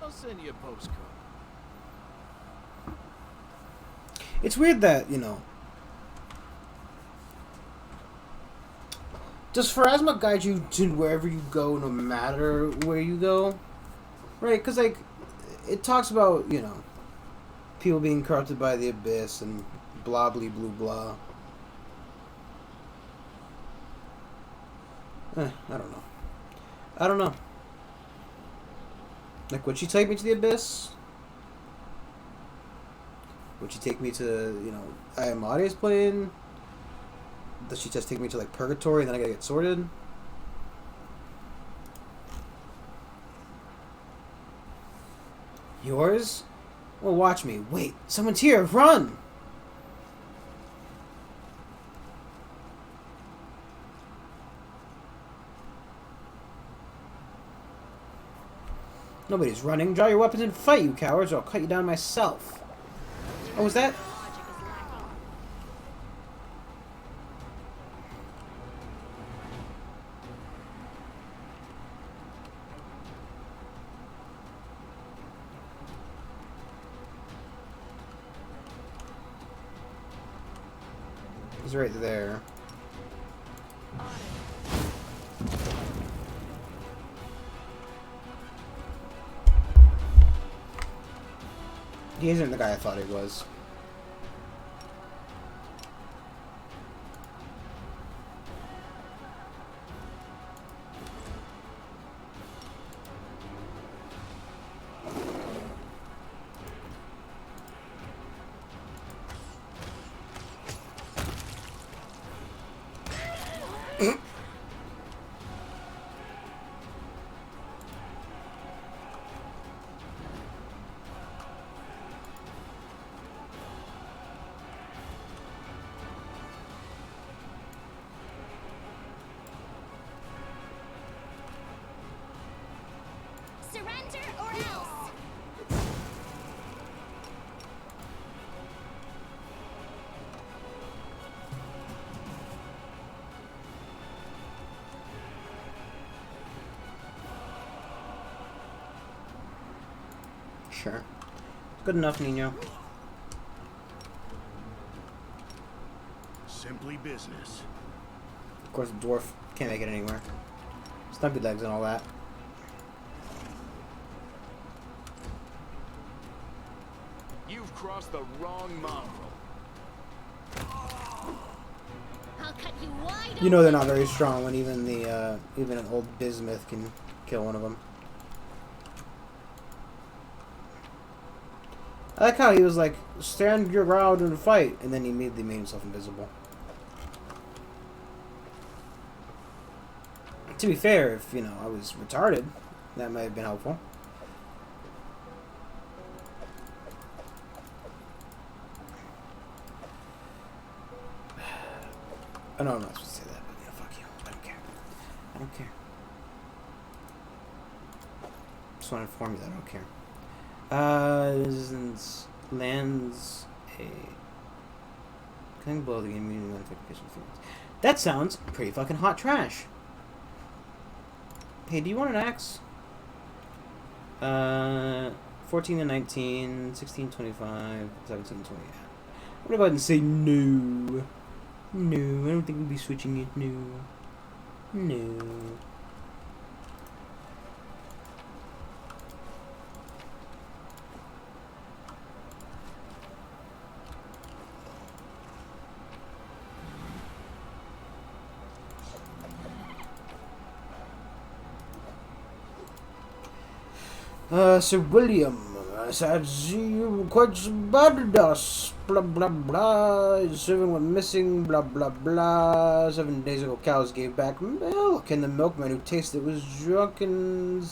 Speaker 7: I'll send you a postcard.
Speaker 1: It's weird that, you know... Does Pharasma guide you to wherever you go, no matter where you go? Right, because, like, it talks about, you know, people being corrupted by the abyss and blah, blah, blah, blah. I don't know. I don't know. Like, would she take me to the abyss? Would she take me to, you know, Ayamadi's plane? Does she just take me to, like, purgatory and then I gotta get sorted? Yours? Well, watch me. Wait, someone's here. Run! Nobody's running. Draw your weapons and fight, you cowards, or I'll cut you down myself. Oh, was that? He's right there. He isn't the guy I thought he was.
Speaker 3: Surrender or else!
Speaker 1: Sure. Good enough, Nino.
Speaker 2: Simply business.
Speaker 1: Of course, the dwarf can't make it anywhere. Stumpy legs and all that.
Speaker 7: You've crossed the wrong mongrel.
Speaker 3: I'll cut you wide
Speaker 1: You know they're not very strong when even the even an old bismuth can kill one of them. I like how he was like, stand your ground and fight, and then he immediately made himself invisible. To be fair, if, you know, I was retarded, that might have been helpful. Oh, no, I'm not supposed to say that, but, you know, fuck you. I don't care. I don't care. Just want to inform you that I don't care. Lands a... Cutting below the game meaning notification fields. That sounds pretty fucking hot trash. Hey, do you want an axe? 14 to 19, 16, 25, 17, 20. I'm gonna go ahead and say no. No, I don't think we'll be switching it. No. No. Sir William, I see you quite spotted us. Blah blah blah. Serving went missing. Blah blah blah. 7 days ago, cows gave back milk, and the milkman who tasted it was drunk and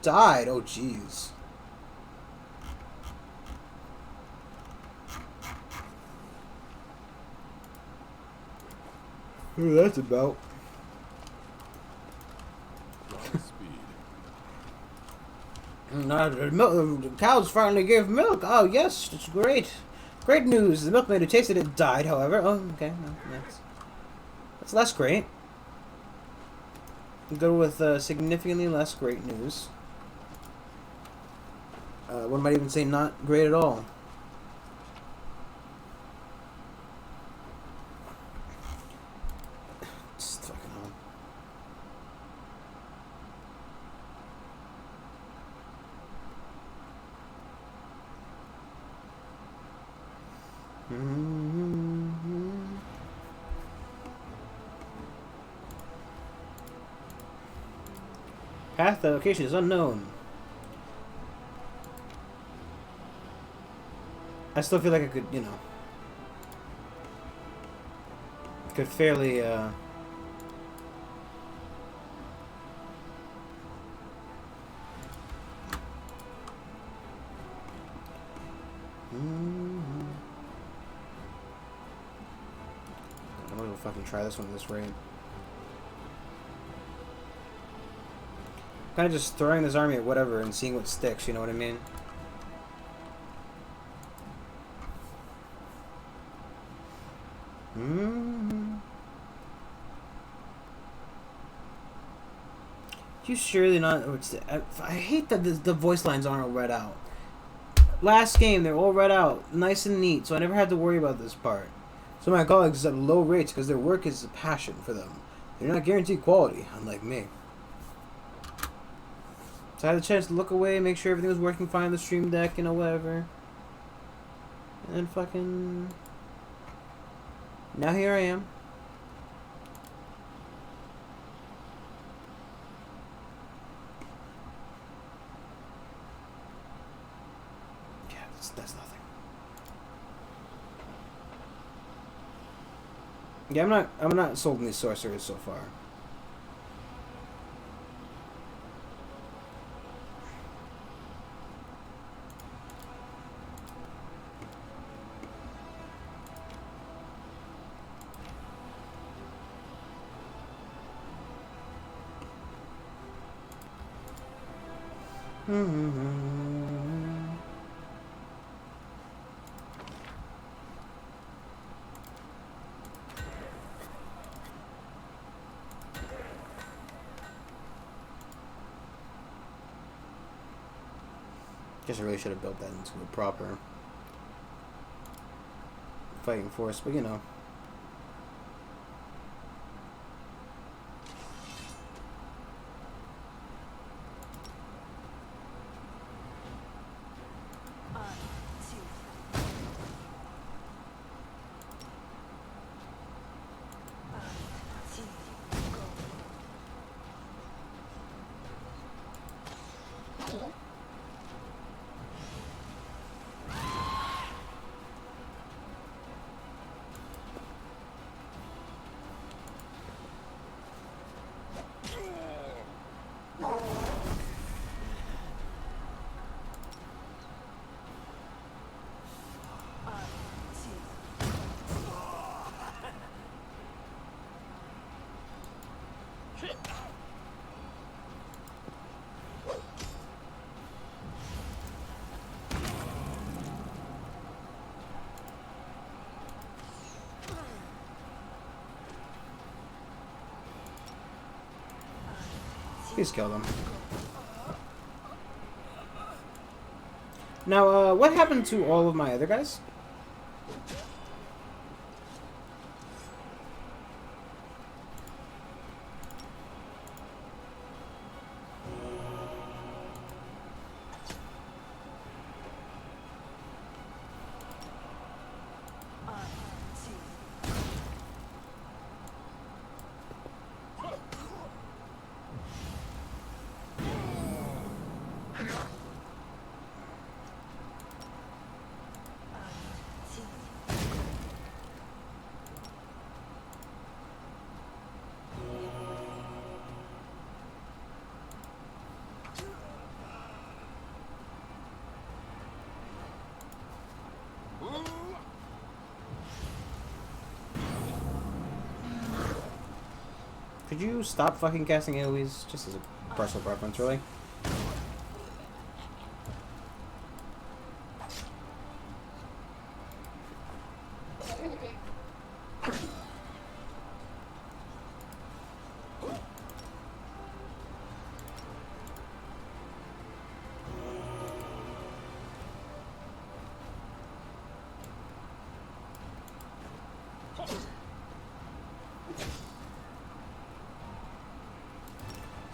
Speaker 1: died. Oh, jeez. Who that's about?
Speaker 4: Raw speed.
Speaker 1: The cows finally gave milk. Oh, yes, it's great. Great news. The milkmaid who tasted it died, however. Oh, okay. No, that's less great. Go with significantly less great news. One might even say not great at all. Just fucking hell. Path location is unknown. I still feel like I could, could fairly, I'm gonna fucking try this one at this rate. Kind of just throwing this army at whatever and seeing what sticks, you know what I mean? You surely not. I hate that the voice lines aren't all read out. Last game, they're all read out, nice and neat, so I never had to worry about this part. Some of my colleagues have low rates because their work is a passion for them. They're not guaranteed quality, unlike me. So I had a chance to look away, make sure everything was working fine on the stream deck, whatever. And then fucking... Now here I am. Yeah, that's nothing. Yeah, I'm not sold on these sorcerers so far. Guess I really should have built that into a proper fighting force, but please kill them. Now, what happened to all of my other guys? Could you stop fucking casting AoEs? Just as a personal preference, really.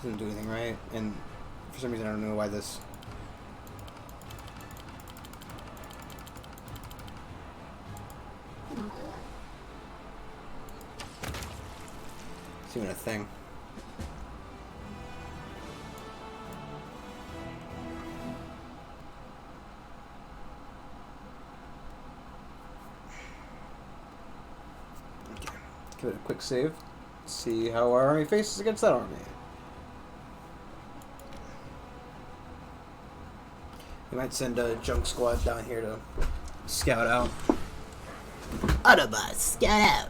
Speaker 1: Doesn't do anything right, and for some reason I don't know why this. It's even a thing. Okay, give it a quick save. See how our army faces against that army. We might send a junk squad down here to scout out.
Speaker 6: Autobots, scout out.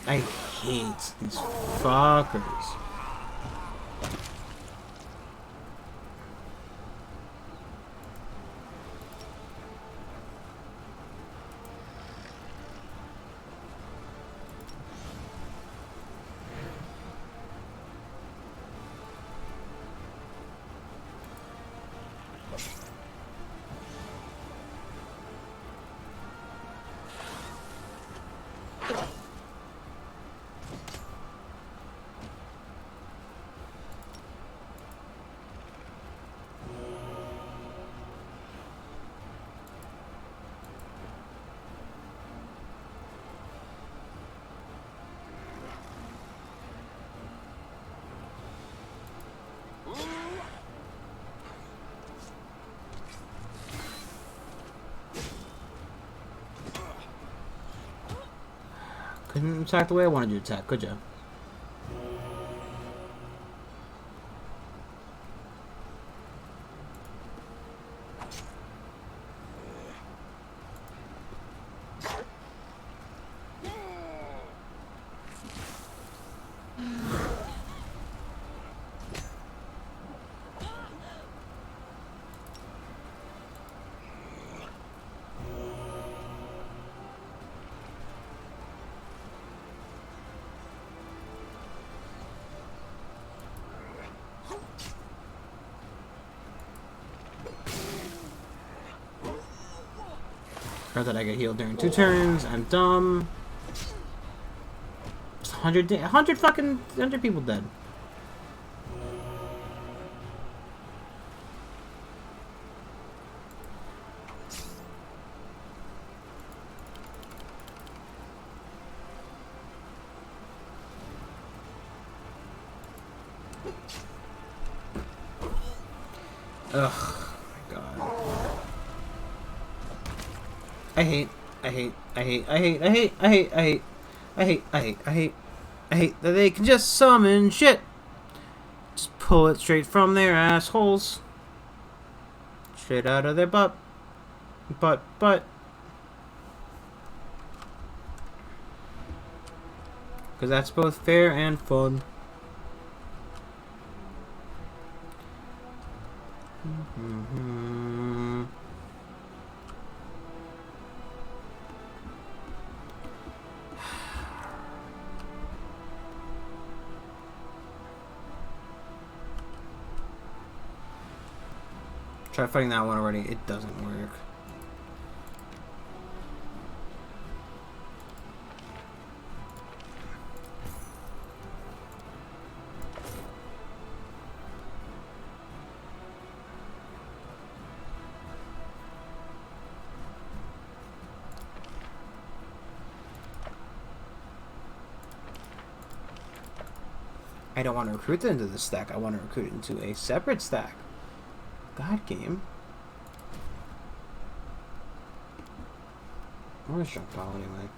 Speaker 1: I hate these fuckers. Couldn't attack the way I wanted you to attack, could you? Or that I get healed during 2 turns. I'm dumb. Just 100 people dead. Ugh. I hate that they can just summon shit. Just pull it straight from their assholes. Straight out of their butt. Butt. Because that's both fair and fun. Try fighting that one already. It doesn't work. I don't want to recruit it into this stack. I want to recruit it into a separate stack. God, game. Where's junk pile anyway?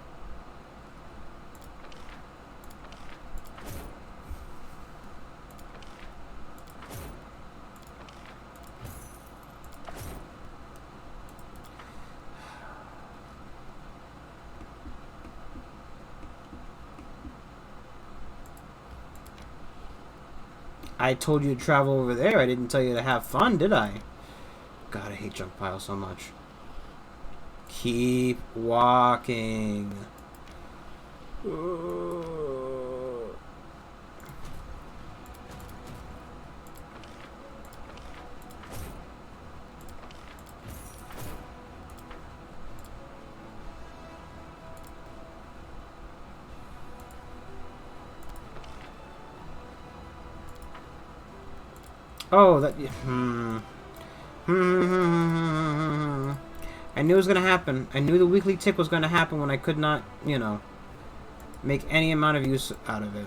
Speaker 1: I told you to travel over there. I didn't tell you to have fun, did I? God, I hate junk pile so much. Keep walking. Oh, that. I knew it was going to happen. I knew the weekly tick was going to happen when I could not, you know, make any amount of use out of it.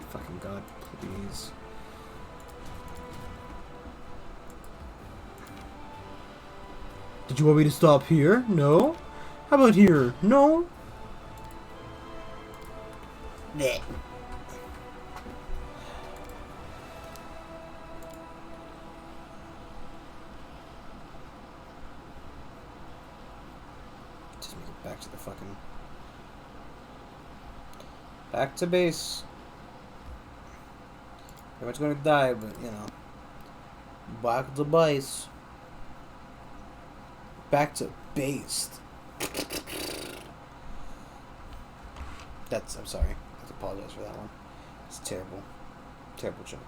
Speaker 1: Fucking God, please. Did you want me to stop here? No? How about here? No?
Speaker 6: Blech.
Speaker 1: Just make it back to the fucking... Back to base. Everyone's gonna die, but, you know. Back to base. Back to base. I'm sorry. I have to apologize for that one. It's terrible. Terrible joke.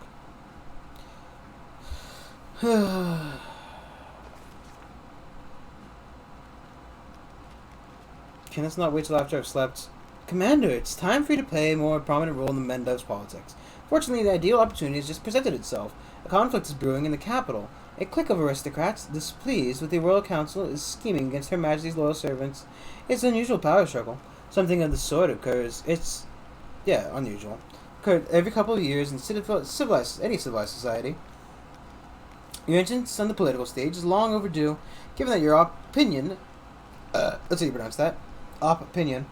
Speaker 1: Can this not wait till after I've slept? Commander, it's time for you to play a more prominent role in the Mendev's politics. Fortunately, the ideal opportunity has just presented itself. A conflict is brewing in the capital. A clique of aristocrats, displeased with the royal council, is scheming against Her Majesty's loyal servants. It's an unusual power struggle. Something of the sort occurs. Unusual. Occurred every couple of years in any civilized society. Your entrance on the political stage is long overdue, given that your opinion... let's see you pronounce that. Opinion.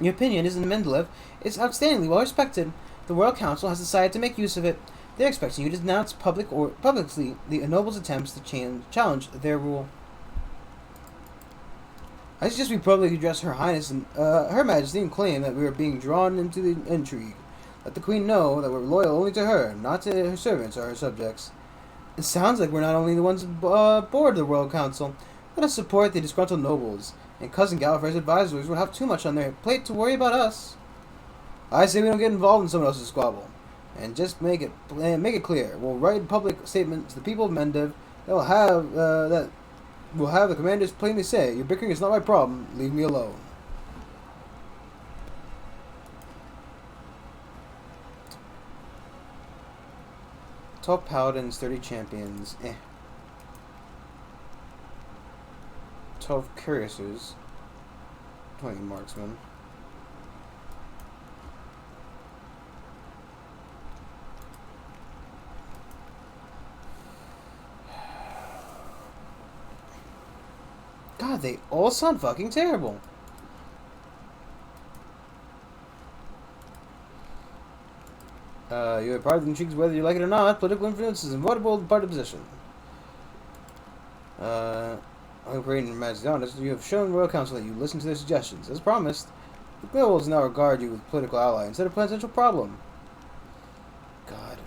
Speaker 1: Your opinion is in Mendeleev. It's outstandingly well respected. The Royal Council has decided to make use of it. They're expecting you to denounce publicly the nobles' attempts to challenge their rule. I suggest we publicly address Her Highness and Her Majesty and claim that we are being drawn into the intrigue. Let the Queen know that we're loyal only to her, not to her servants or her subjects. It sounds like we're not only the ones aboard the Royal Council. Let us support the disgruntled nobles, and Cousin Gallifrey's advisors will have too much on their plate to worry about us. I say we don't get involved in someone else's squabble, and just make it clear. We'll write public statements to the people of Mendev that will have the commanders plainly say, "Your bickering is not my problem. Leave me alone." "12 paladins, 30 champions. 12 cuirassiers, 20 marksmen. God, they all sound fucking terrible. You are part of the intrigues whether you like it or not. Political influence is an inevitable part of the position. Operating in Majesty's honest, you have shown Royal Council that you listen to their suggestions. As promised, the nobles now regard you as a political ally instead of a potential problem. God.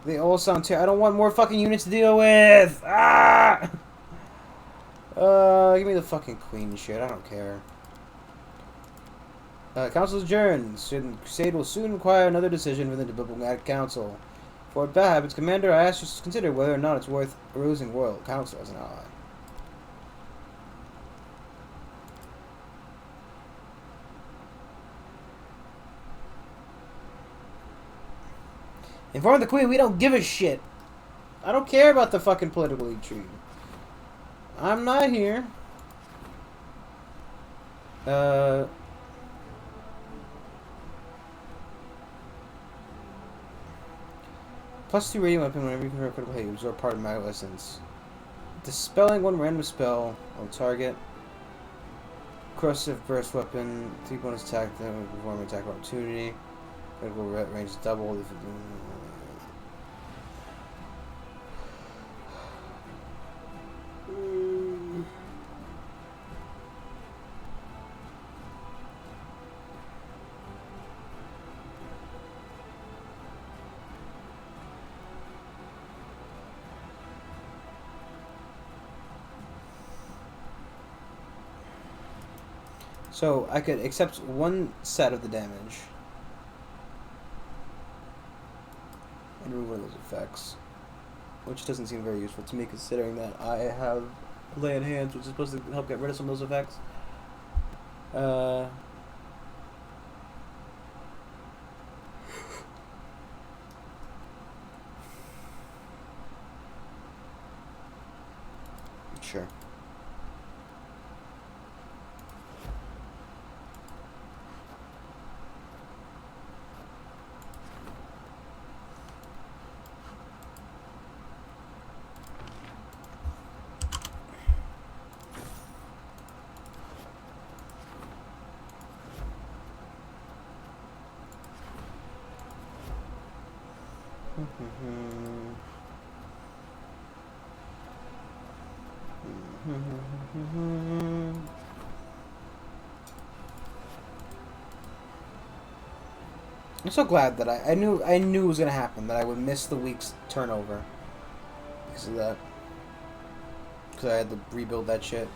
Speaker 1: They all sound terrible. I don't want more fucking units to deal with! Ah! Give me the fucking Queen shit. I don't care. Council adjourns. Crusade will soon require another decision from the Diplomatic Council. For bad habits, Commander, I ask you to consider whether or not it's worth losing Royal Council as an ally. Inform the Queen, we don't give a shit. I don't care about the fucking political intrigue. I'm not here. Uh. +2 radiant weapon whenever you convert a critical hit, you absorb part of magical essence. Dispelling one random spell on target. Corrosive burst weapon, 3 bonus attack, then perform an attack of opportunity. Critical range is doubled if So I could accept one set of the damage and remove one of those effects, which doesn't seem very useful to me considering that I have lay on hands, which is supposed to help get rid of some of those effects. Sure. I'm so glad that I knew it was gonna happen, that I would miss the week's turnover because of that. Because I had to rebuild that shit.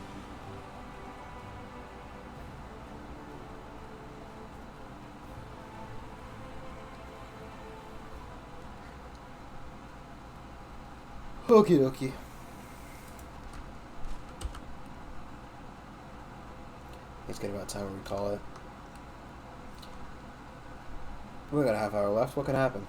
Speaker 1: Okie dokie. It's getting about time we call it. We got a half hour left. What could happen?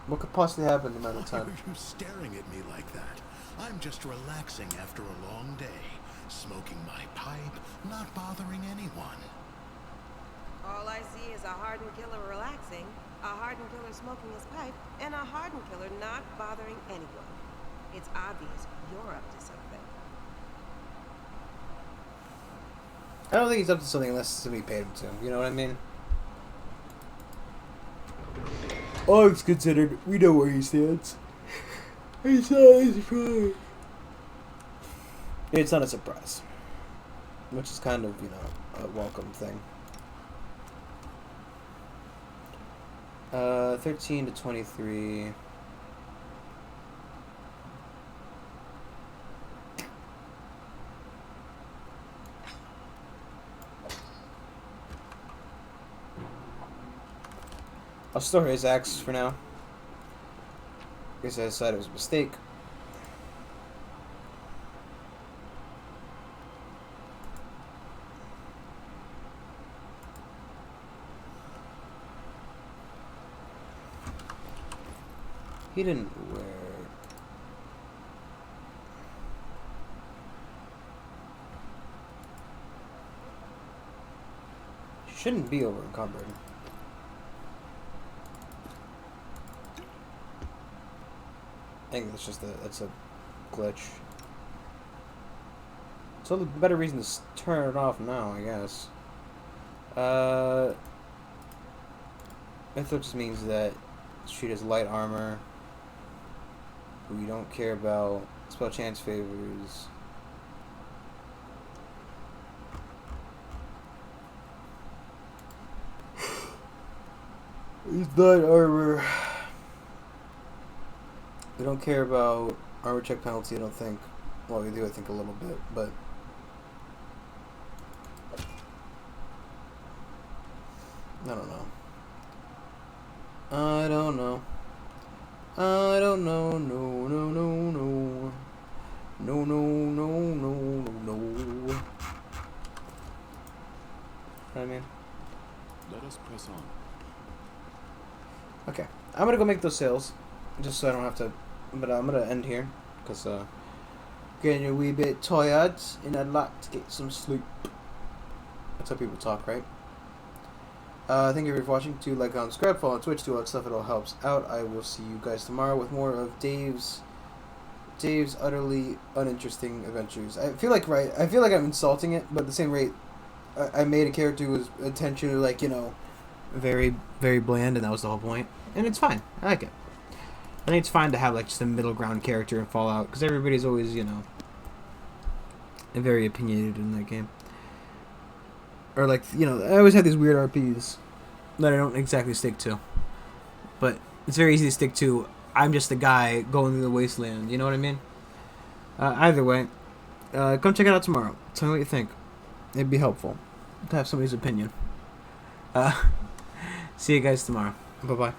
Speaker 1: What could possibly happen in the amount of
Speaker 2: Why
Speaker 1: time?
Speaker 2: are you staring at me like that? I'm just relaxing after a long day, smoking my pipe, not bothering anyone.
Speaker 8: All I see is a hardened killer relaxing, a hardened killer smoking his pipe, and a hardened killer not bothering anyone. It's obvious you're up to something.
Speaker 1: I don't think he's up to something unless somebody paid him to. You know what I mean? All things considered, we know where he stands. It's not a surprise. It's not a surprise. Which is kind of, a welcome thing. 13 to 23. I'll store his axe for now. I guess I decided it was a mistake. He didn't wear... Shouldn't be over encumbered. I think that's just that's a glitch. So the better reason to turn it off now, I guess. That just means that she has light armor. Who you don't care about. Spell chance favors. He's light armor. We don't care about armor check penalty, I don't think. Well, we do, I think, a little bit, but... I don't know. I don't know. I don't know, no, no, no, no. No, no, no, no, no, no. I mean...
Speaker 4: Let us press on.
Speaker 1: Okay. I'm gonna go make those sales. Just so I don't have to... But I'm gonna end here. Because, getting a wee bit tired. And I'd like to get some sleep. That's how people talk, right? Thank you for watching. Do like, subscribe, follow on Twitch, do all that stuff. It all helps out. I will see you guys tomorrow with more of Dave's utterly uninteresting adventures. I feel like I'm insulting it, but at the same rate, I made a character who was intentionally, like, you know, very, very bland, and that was the whole point. And it's fine. I like it. I think it's fine to have, like, just a middle ground character in Fallout, because everybody's always, you know, very opinionated in that game. Or, like, you know, I always have these weird RPs that I don't exactly stick to. But it's very easy to stick to, I'm just a guy going through the wasteland, you know what I mean? Either way, come check it out tomorrow. Tell me what you think. It'd be helpful to have somebody's opinion. See you guys tomorrow. Bye-bye.